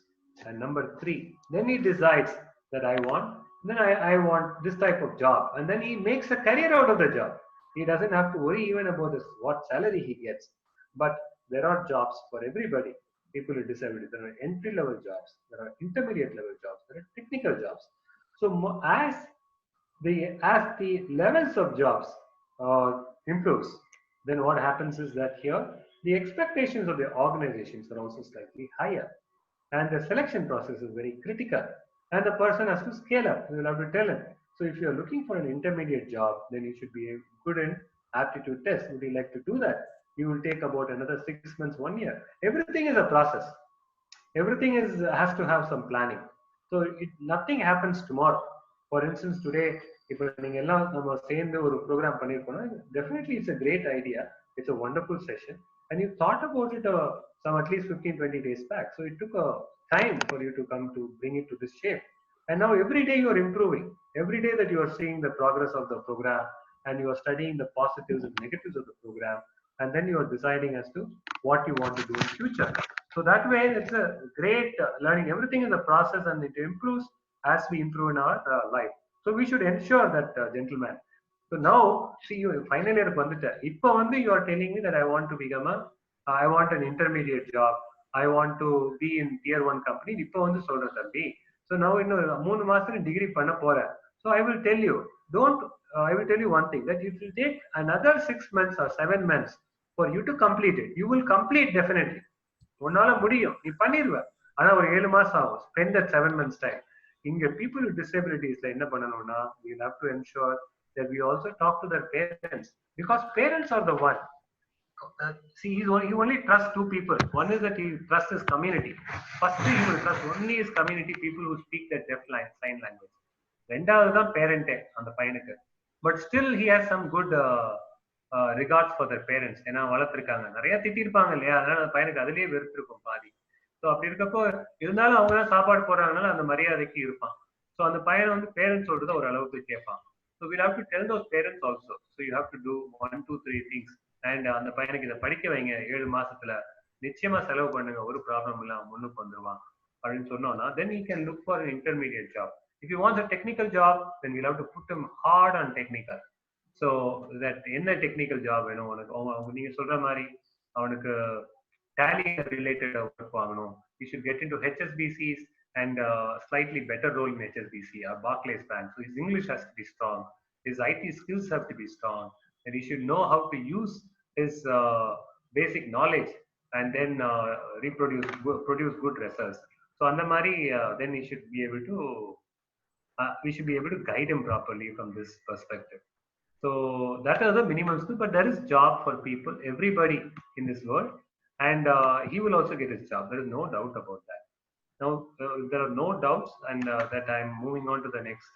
And number 3, then he decides that I want this type of job, and then he makes a career out of the job. He doesn't have to worry even about what salary he gets. But there are jobs for everybody. people with disabilities. There are entry level jobs, there are intermediate level jobs, there are technical jobs. So as the levels of jobs improves, then what happens is that here the expectations of the organizations are also slightly higher, and the selection process is very critical, and the person has to scale up. You will have to tell him. So if you are looking for an intermediate job, then you should be good in aptitude test. Would you like to do that? You will take about another 6 months, 1 year. Everything is a process. Everything has to have some planning. So nothing happens tomorrow. For instance, today, இப்போ நீங்க எல்லாம் நம்ம சேர்ந்து ஒரு program பண்ணிருக்கோம்னா, definitely it's a great idea. It's a wonderful session, and you thought about it some at least 15-20 days back. So it took a time for you to come to bring it to this shape. And now every day you are improving. Every day that you are seeing the progress of the program, and you are studying the positives and negatives of the program, and then you are deciding as to what you want to do in future. So that way, it's a great learning. Everything is a process, and it improves as we improve in our life. So we should ensure that, gentlemen. So now, see, you final year வந்துட்ட. இப்போ வந்து you are telling me that I want to become I want an intermediate job. I want to be in tier 1 company. இப்போ வந்து சொல்ற தம்பி. So now இன்னும் 3 மாசத்துல degree பண்ண போறேன். So I will tell you, I will tell you one thing, that it will take another 6 months or 7 months for you to complete it. You will complete definitely. உன்னால முடியும், நீ பண்ணிடுவ. ஆனா ஒரு 7 மாசம் ஆகும். Spend that 7 months time. இங்க people with disabilities என்ன பண்ணணும்னா, we have to ensure that we also talk to their parents, because parents are the one. See, he only trusts 2 people. One is that he trusts his community. First, he will trust only his community, people who speak that deaf sign language. ரெண்டாவது தான் பேரண்டே அந்த பையனுக்கு. But still he has some good regards for their parents. ஏன்னா வளர்த்துருக்காங்க, நிறைய திட்டிருப்பாங்க இல்லையா, அதனால அந்த பையனுக்கு அதுலயே வெறுத்திருக்கும் பாதி. ஸோ அப்படி இருக்கப்போ இருந்தாலும் அவங்க தான் சாப்பாடு போடுறாங்கனால அந்த மரியாதைக்கு இருப்பான். ஸோ அந்த பையன் வந்து பேரண்ட்ஸ் சொல்றத ஒரு அளவுக்கு கேட்பான். So we'll have to tell those parents also. So you have to do 1, 2, 3 things. And அந்த பையனுக்கு இதை படிக்க வைங்க, 7 மாசத்துல நிச்சயமா செலவு பண்ணுங்க, ஒரு ப்ராப்ளம் இல்லாம முன்னுக்கு வந்துருவான் அப்படின்னு சொன்னோம்னா, then he can look for an intermediate job. If he wants a technical job, then we'll have to put him hard on technical. So that என்ன technical job வேணும் உனக்கு, நீங்க சொல்ற மாதிரி அவனுக்கு tally related work வாங்கணும். He should get into HSBCs and slightly better role in HSBC or Barclays Bank. So his English has to be strong, his IT skills have to be strong, and he should know how to use his basic knowledge and then produce good results. So அந்த மாதிரி then he should be able to we should be able to guide him properly from this perspective. So that are the minimums, but there is job for people, everybody in this world, and he will also get his job. There is no doubt about that. Now, there are no doubts, and that I'm moving on to the next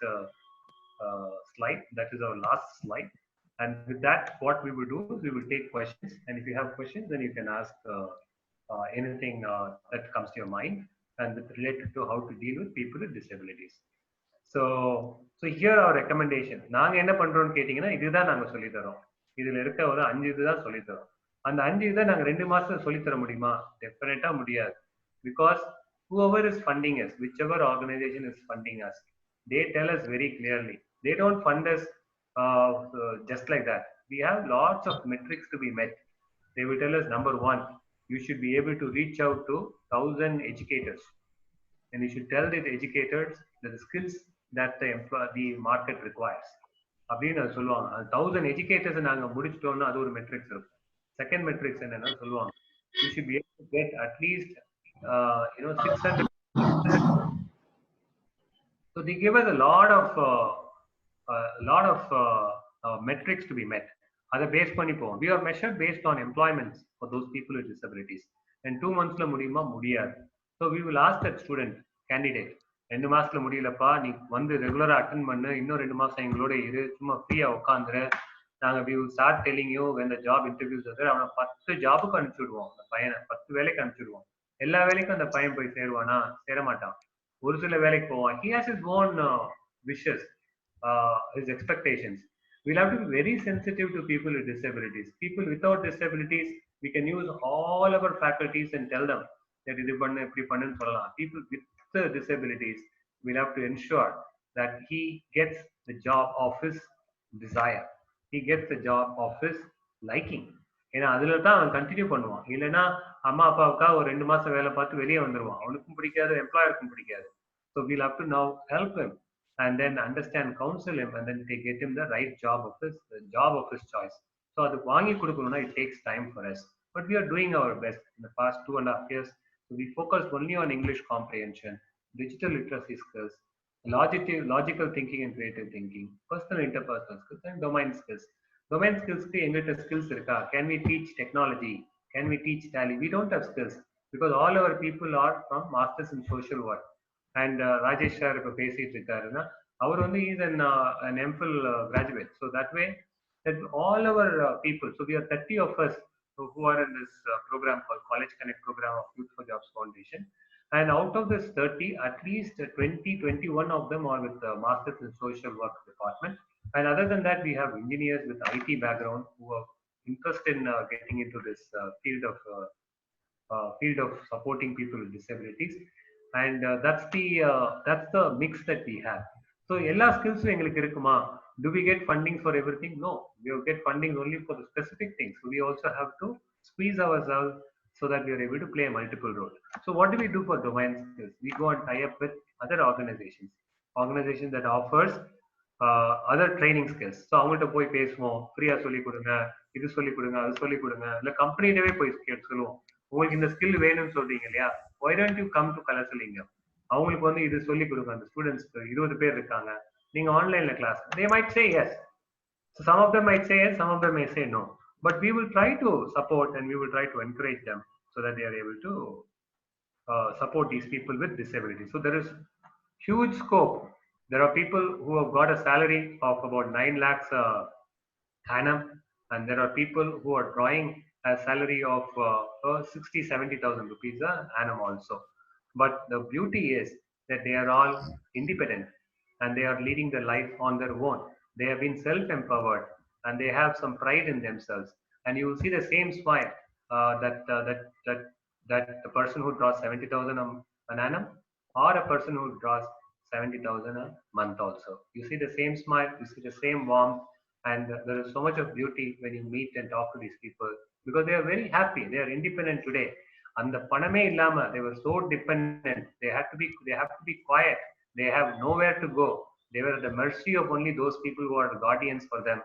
slide. That is our last slide. And with that, what we will do is we will take questions. And if you have questions, then you can ask anything that comes to your mind and related to how to deal with people with disabilities. So here our recommendation. நாங்க என்ன பண்றோம்னு கேட்டீங்கன்னா, இதுதான் நாங்க சொல்லி தரோம். இதுல இருக்க ஒரு 5 இதுதான் சொல்லி தரோம். அந்த 5 இதை நாங்க 2 மாசத்துல சொல்லி தர முடியுமா? டெஃபினட்டா முடியாது. Because whoever is funding us, whichever organization is funding us, they tell us very clearly. They don't fund us just like that. We have lots of metrics to be met. They will tell us, number 1, you should be able to reach out to 1,000 educators, and you should tell the educators the skills that the market requires. அப்படின்னு சொல்லுவாங்க. 1,000 educators நாங்க முடிச்சிட்டோம்னா அது ஒரு metrics இருக்கும். Second metrics என்னன்னா சொல்லுவாங்க, you should be able to get at least 600. So they give us a lot of metrics to be met. அதை base பண்ணி போவோம். We are measured based on employments for those people with disabilities. And 2 monthsல முடியுமா? முடியாது. So we will ask that student, candidate, 2 மாசத்துல முடியலப்பா, நீ வந்து ரெகுலரா அட்டென்ட் பண்ணு, இன்னும் 2 மாசம் எங்களோட இரு, சும்மா ஃப்ரீயா உட்காந்துரு. நாங்க we will start telling you when the job interviews are there. அவனை 10 ஜாபுக்கு அனுப்பிச்சுடுவோம். அந்த பையனை 10 வேலைக்கு அனுப்பிச்சுடுவோம். எல்லா வேலைக்கும் அந்த பையன் போய் சேருவானா? சேர மாட்டான். ஒரு சில வேலைக்கு போவான். He has his own wishes, his expectations. We'll have to be very sensitive to people with disabilities. People without disabilities, we can use all our faculties and tell them that இது பண்ணு இப்படி பண்ணுன்னு சொல்லலாம். People with the disabilities, we'll have to ensure that he gets the job of his desire. He gets the job of his liking. ஏன்னா அதுல தான் அவன் continue பண்ணுவான். இல்லைன்னா அம்மா அப்பாவுக்கா ஒரு 2 மாசம் வேலை பார்த்து வெளியே வந்துருவான். அவனுக்கும் பிடிக்காது, எம்ப்ளாயருக்கும் பிடிக்காது. So we'll have to now help him and then understand, counsel him, and then get him the right job of his choice. So அது வாங்கி கொடுக்கணும்னா it takes time for us, but we are doing our best. In the past 2.5 years, so we focused only on English comprehension, digital literacy skills, logical thinking and creative thinking, personal interpersonal skills, and domain skills. Domain skills க்கு எங்கிட்ட skills இருக்கா? Can we teach technology? Can we teach tally? We don't have skills because all our people are from masters in social work. And Rajesh sir இப்ப பேசிட்டு இருக்காருன்னா அவர் வந்து is an MPhil graduate. So that way that all our people, so we are 30 of us who are in this program called College Connect program of Youth for Jobs Foundation. And out of this 30, at least 21 of them are with masters in social work department. And other than that, we have engineers with IT background who are interested in getting into this field of supporting people with disabilities. And that's the mix that we have. So எல்லா skills எங்களுக்கு இருக்குமா? Do we get funding for everything? No, we get funding only for the specific things. So we also have to squeeze ourselves so that we are able to play a multiple role. So what do we do for domain skills? We go and tie up with other organizations that offers other training skills. So அவங்கள்ட்ட போய் பேசுவோம், ஃப்ரீயா சொல்லி கொடுங்க, இது சொல்லி கொடுங்க, அது சொல்லி கொடுங்க, இல்ல கம்பெனிலவே போய் சொல்லுவோம், உங்களுக்கு இந்த ஸ்கில் வேணும்னு சொல்றீங்க இல்லையா, why don't you come to Kalasalingam, அவங்களுக்கு வந்து இது சொல்லி கொடுங்க, அந்த ஸ்டூடெண்ட்ஸ்க்கு 20 பேர் இருக்காங்க, நீங்க ஆன்லைன்ல class, they might say yes. So some of them might say yes, some of them may say no, but we will try to support and we will try to encourage them so that they are able to support these people with disability. So there is huge scope. There are people who have got a salary of about 9 lakhs annum, and there are people who are drawing a salary of 60,000-70,000 rupees annum also. But the beauty is that they are all independent and they are leading their life on their own. They have been self-empowered and they have some pride in themselves. And you will see the same smile that the person who draws 70,000 an annum or a person who draws 70,000 a month also. You see the same smile, you see the same warmth, and there is so much of beauty when you meet and talk to these people because they are very happy. They are independent today. And the paname illama, they were so dependent. They have to be quiet. They have nowhere to go. They were at the mercy of only those people who are the guardians for them.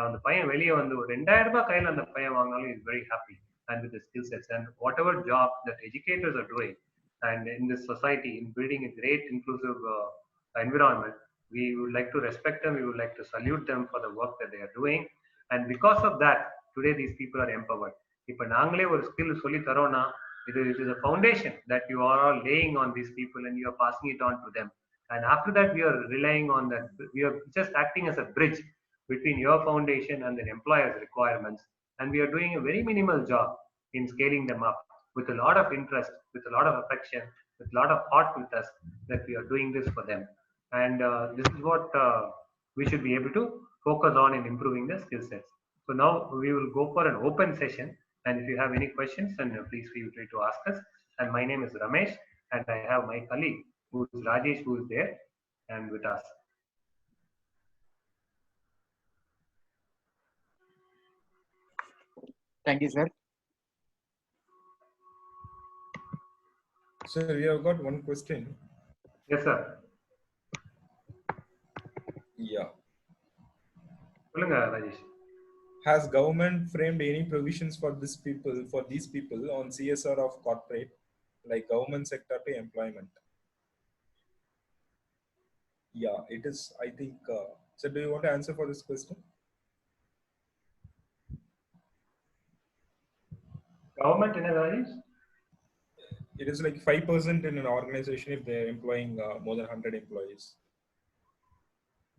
அந்த பையன் வெளியே வந்து ஒரு 2000 ரூபாய் கையில் அந்த பையன் வாங்கினாலும் is very happy and with the skill sets and whatever job that educators are doing and in this society in building a great inclusive environment, we would like to respect them, we would like to salute them for the work that they are doing, and because of that today these people are empowered. இப்ப நாங்களே ஒரு skill சொல்லி தரோம்னா it is a foundation that you are all laying on these people and you are passing it on to them, and after that we are relying on that, we are just acting as a bridge between your foundation and the employer's requirements, and we are doing a very minimal job in scaling them up with a lot of interest, with a lot of affection, with a lot of heart with us, that we are doing this for them. And this is what we should be able to focus on in improving the skill sets. So now we will go for an open session, and if you have any questions, then please feel free to ask us. And my name is Ramesh, and I have my colleague who is Rajesh, who is there and with us. Thank you, sir. Sir, we have got one question. Yes, sir. Yeah. சொல்லுங்க Rajesh. Has government framed any provisions for these people on CSR of corporate, like government sector to employment? Yeah, it is. I think. So, do you want to answer for this question? Government in Rajesh? It is like 5% in an organization if they are employing more than 100 employees.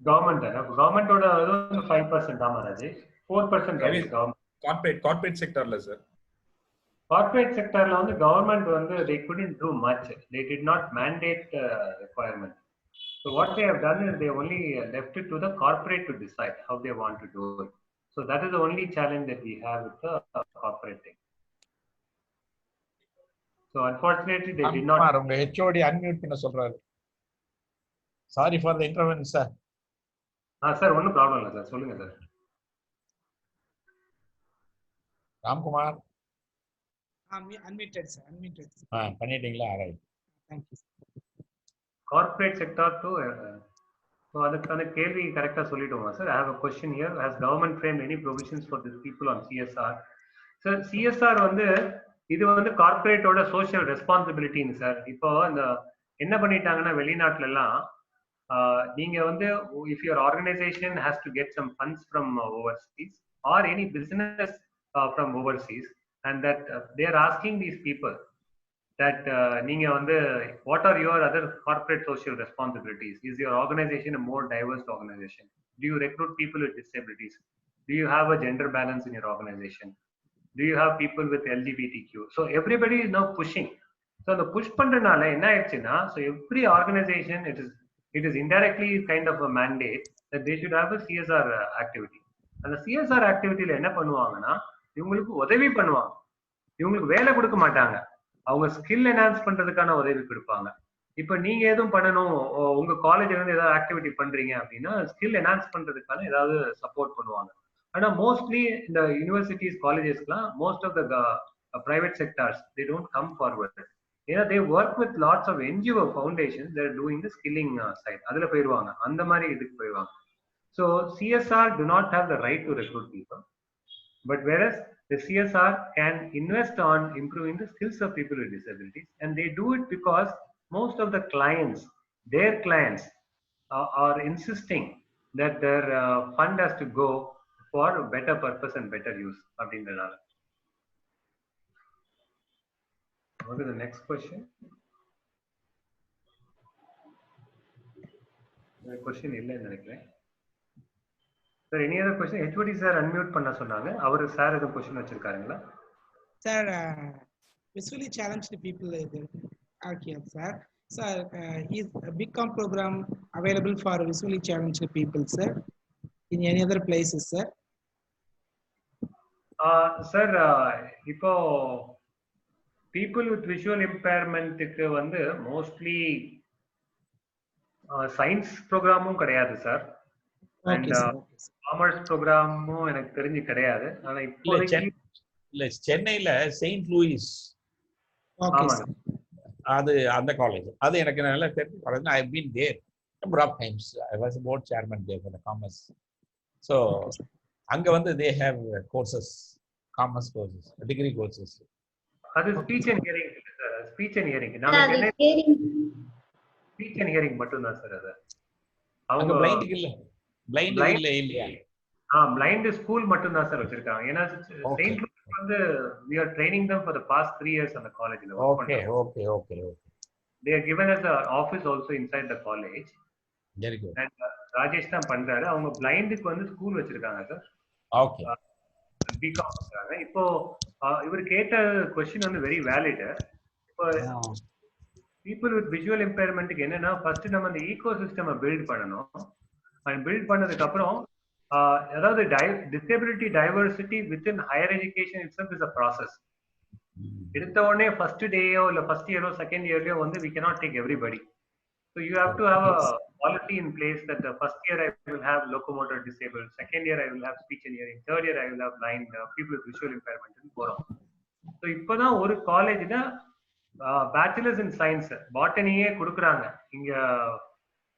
Government, government oda 5% ஆமா Rajesh, 4% government. Corporate sector la sir. Corporate sector la வந்து government வந்து they couldn't do much. They did not mandate requirement. So what they have done is they only left it to the corporate to decide how they want to do it. So that is the only challenge that we have with the corporate thing. So unfortunately they did not. உங்க HOD unmute பண்ண சொல்றாரு. Sorry for the intervention, sir. Sir ஒன்றும் problem இல்லை sir, சொல்லுங்க sir. Ramkumar Unmuted, sir. Unmuted. Sir. பண்ணிட்டீங்களா? Right. Thank you. Corporate sector to so adukana kelvi correct ah solliduma sir. I have a question here. Has government framed any provisions for these people on CSR? Sir, CSR வந்து இது வந்து கார்ப்பரேட்டோட social ரெஸ்பான்சிபிலிட்டின்னு sir. இப்போ இந்த என்ன பண்ணிட்டாங்கன்னா வெளிநாட்டுல எல்லாம் நீங்க வந்து if your organization has to get some funds from overseas or any business from overseas and that they are asking these people that நீங்க வந்து what are your other corporate social responsibilities? Is your organization a more diverse organization? Do you recruit people with disabilities? Do you have a gender balance in your organization? Do you have people with LGBTQ? So everybody is now pushing. So the push பண்றனால என்ன ஆயிடுச்சுன்னா, so every organization it is indirectly kind of a mandate that they should have a CSR activity. அந்த CSR activityல என்ன பண்ணுவாங்கன்னா, இவங்களுக்கு உதவி பண்ணுவாங்க, இவங்களுக்கு வேலை கொடுக்க மாட்டாங்க, அவங்க ஸ்கில் என்ஹான்ஸ் பண்றதுக்கான உதவி கொடுப்பாங்க. இப்ப நீங்க எதுவும் பண்ணணும், உங்க காலேஜ்ல இருந்து ஏதாவது ஆக்டிவிட்டி பண்றீங்க அப்படின்னா ஸ்கில் என்ஹான்ஸ் பண்றதுக்கான ஏதாவது சப்போர்ட் பண்ணுவாங்க. ஆனா மோஸ்ட்லி இந்த யூனிவர்சிட்டிஸ் காலேஜஸ்க்குலாம் most of the private sectors they don't come forward. ஏன்னா they work with lots of NGO foundations they're doing the skilling side. அதுல போயிடுவாங்க, அந்த மாதிரி இதுக்கு போயிடுவாங்க. So CSR do not have the right to recruit people, but whereas the CSR can invest on improving the skills of people with disabilities, and they do it because most of the clients, their clients, are insisting that their fund has to go for better purpose and better use. அப்படின்றனால. What is the next question? The question இல்லைன்னு நினைக்கிறேன். Sir, any other question? HOD sir unmute பண்ண சொன்னாங்க. அவர் sir ஏதோ question வச்சிருக்காருங்களா? Sir, visually challenged people are here, sir. Sir, is a BCom program available for visually challenged people, sir? In any other places, sir? Sir, இப்போ people with visual impairment க்கு வந்து mostly science programமும் கிடையாது sir. And commerce ப்ரோக்ராமும் எனக்கு தெரிஞ்சு கிடையாது. ஆனா இப்போதைக்கு இல்ல சென்னையில செயின்ட் லூயிஸ் அது அந்த காலேஜ், அது எனக்கு நல்லா தெரிஞ்ச college. I have been there number of times. I was board chairman there for the commerce. So அங்க வந்து they have courses, commerce courses, degree courses. அது speech and hearing sir. Speech and hearing நாம Chennai speech and hearing மட்டும் தான் sir. அது அவங்க பிளைண்டுக்கு இல்ல, blind இல்ல இல்லையா? பிளைண்ட் ஸ்கூல் மட்டும் தான் சார் வச்சிருக்காங்க. ஏன்னா செயின்ட் லூயிஸ் வந்து we are training them for the past 3 years on the college. Okay. They are given as an office also inside the college. Very good. And Rajesh தான் பண்றாரு. அவங்க பிளைண்டுக்கு வந்து ஸ்கூல் வச்சிருக்காங்க சார். ஓகே. பிகாம் பண்றாங்க. இப்போ இவர் கேட்ட क्वेश्चन வந்து வெரி வேலிட். இப்போ people with visual impairment க்கு என்னன்னா, ஃபர்ஸ்ட் நம்ம அந்த ஈகோ சிஸ்டம் பில்ட் பண்ணணும். அண்ட் பில்ட் பண்ணதுக்கு அப்புறம் அதாவது disability diversity within higher education itself is a process. எடுத்த உடனே ஃபர்ஸ்ட் டேயோ இல்ல ஃபர்ஸ்ட் இயரோ செகண்ட் இயர்லயோ வந்து we cannot take everybody. So you have to have a policy in place that the first year I will have locomotor disabled, second year I will have speech and hearing, third year I will have blind, people with visual impairment ன்னு போறோம். So இப்போதான் ஒரு காலேஜ்ல bachelors in science பாட்டனியே கொடுக்குறாங்க. இங்க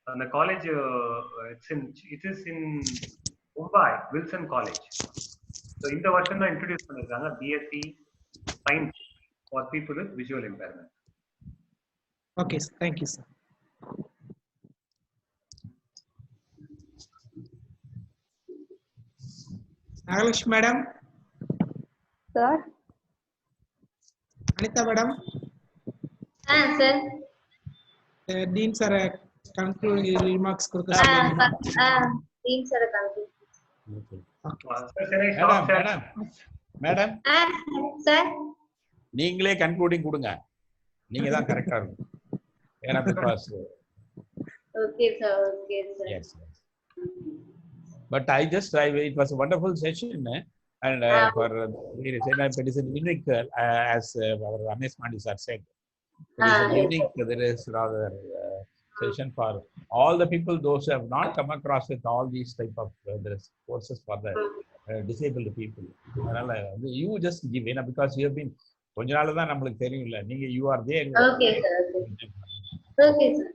அந்த college it is in Mumbai, Wilson college. So இந்த வருஷம் தான் இன்ட்ரடியூஸ் பண்ணிருக்காங்க BSc Science for people with visual impairment. Okay, sir. Thank you, sir. Nagalash madam. Sir. Anita madam. Sir. Dean sir, concluding remarks கொடுக்க சொல்லுங்க. Dean sir conclude. Madam sir நீங்களே concluding கொடுங்க. நீங்க தான் கரெக்டா இருக்கும். ஏன்னா because okay sir. Yes but it was a wonderful session and for it is a unique as our Ramesh Mandi sir said, it is a unique, there is rather session for all the people, those who have not come across with all these type of courses for the disabled people. அதனால வந்து you just give in because you have been கொஞ்ச நாள் தான் நம்மளுக்கு தெரியும்ல நீங்க you are there. Okay, sir. Okay, sir.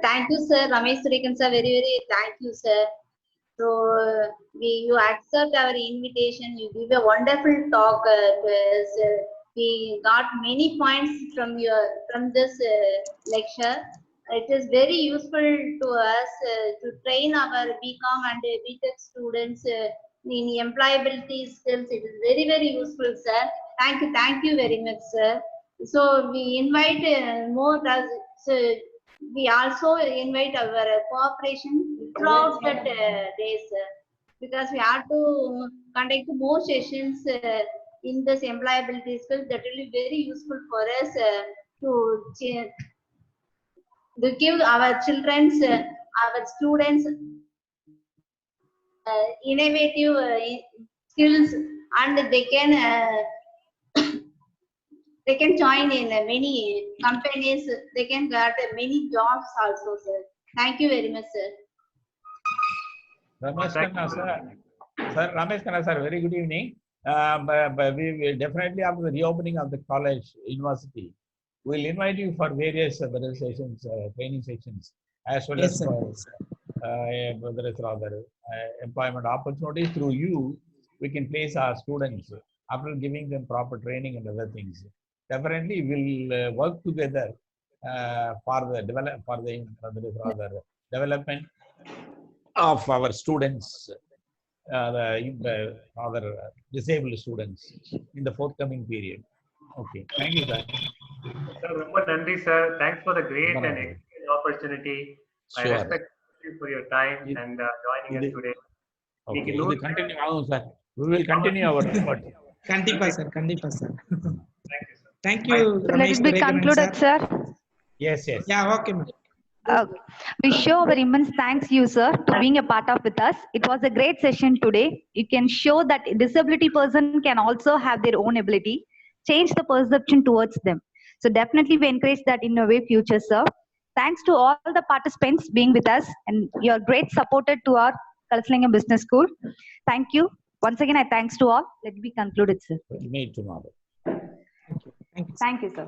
Thank you, sir. Ramesh Surikan sir, very, very thank you, sir. So, you accept our invitation. You give a wonderful talk to us. We got many points from this lecture. It is very useful to us to train our BCom and BTech students in employability skills. It is very, very useful, sir. Thank you very much, sir. So we invite more. We also invite our cooperation throughout that days, because we have to conduct more sessions in this employability skills. That will be very useful for us to give our children's, our students innovative skills, and they can join in many companies. They can get many jobs also, sir. Thank you very much, sir. Ramesh Khanna, sir. Sir, Ramesh Khanna, sir, very good evening. But we will definitely, after the reopening of the college, university, we'll invite you for various other sessions, training sessions, as well Yes, as sir. for there is rather employment opportunities. Through you, we can place our students after giving them proper training and other things. Definitely, we'll work together for the development of our students, the other disabled students in the forthcoming period. Okay, thank you, sir. Sir, ரொம்ப நன்றி, sir. Thanks for the great and excellent opportunity. I Sure. respect you for your time and joining us today. Okay, இது continue ஆகும், sir. We will continue our effort. கண்டிப்பா sir, கண்டிப்பா sir. Thank you, sir. Thank you, Let Ramesh it be Surikan concluded, sir. Yes, yes. Yeah, okay, ma'am. We show our immense thanks you, sir, to being a part of with us. It was a great session today. You can show that a disability person can also have their own ability, change the perception towards them. So definitely we encourage that in a way future, sir. Thanks to all the participants being with us, and your great supported to our Kalaslingam Business School. Thank you. Once again, I thanks to all. Let it be concluded, sir. We'll meet tomorrow. Thank you. Thank you, sir.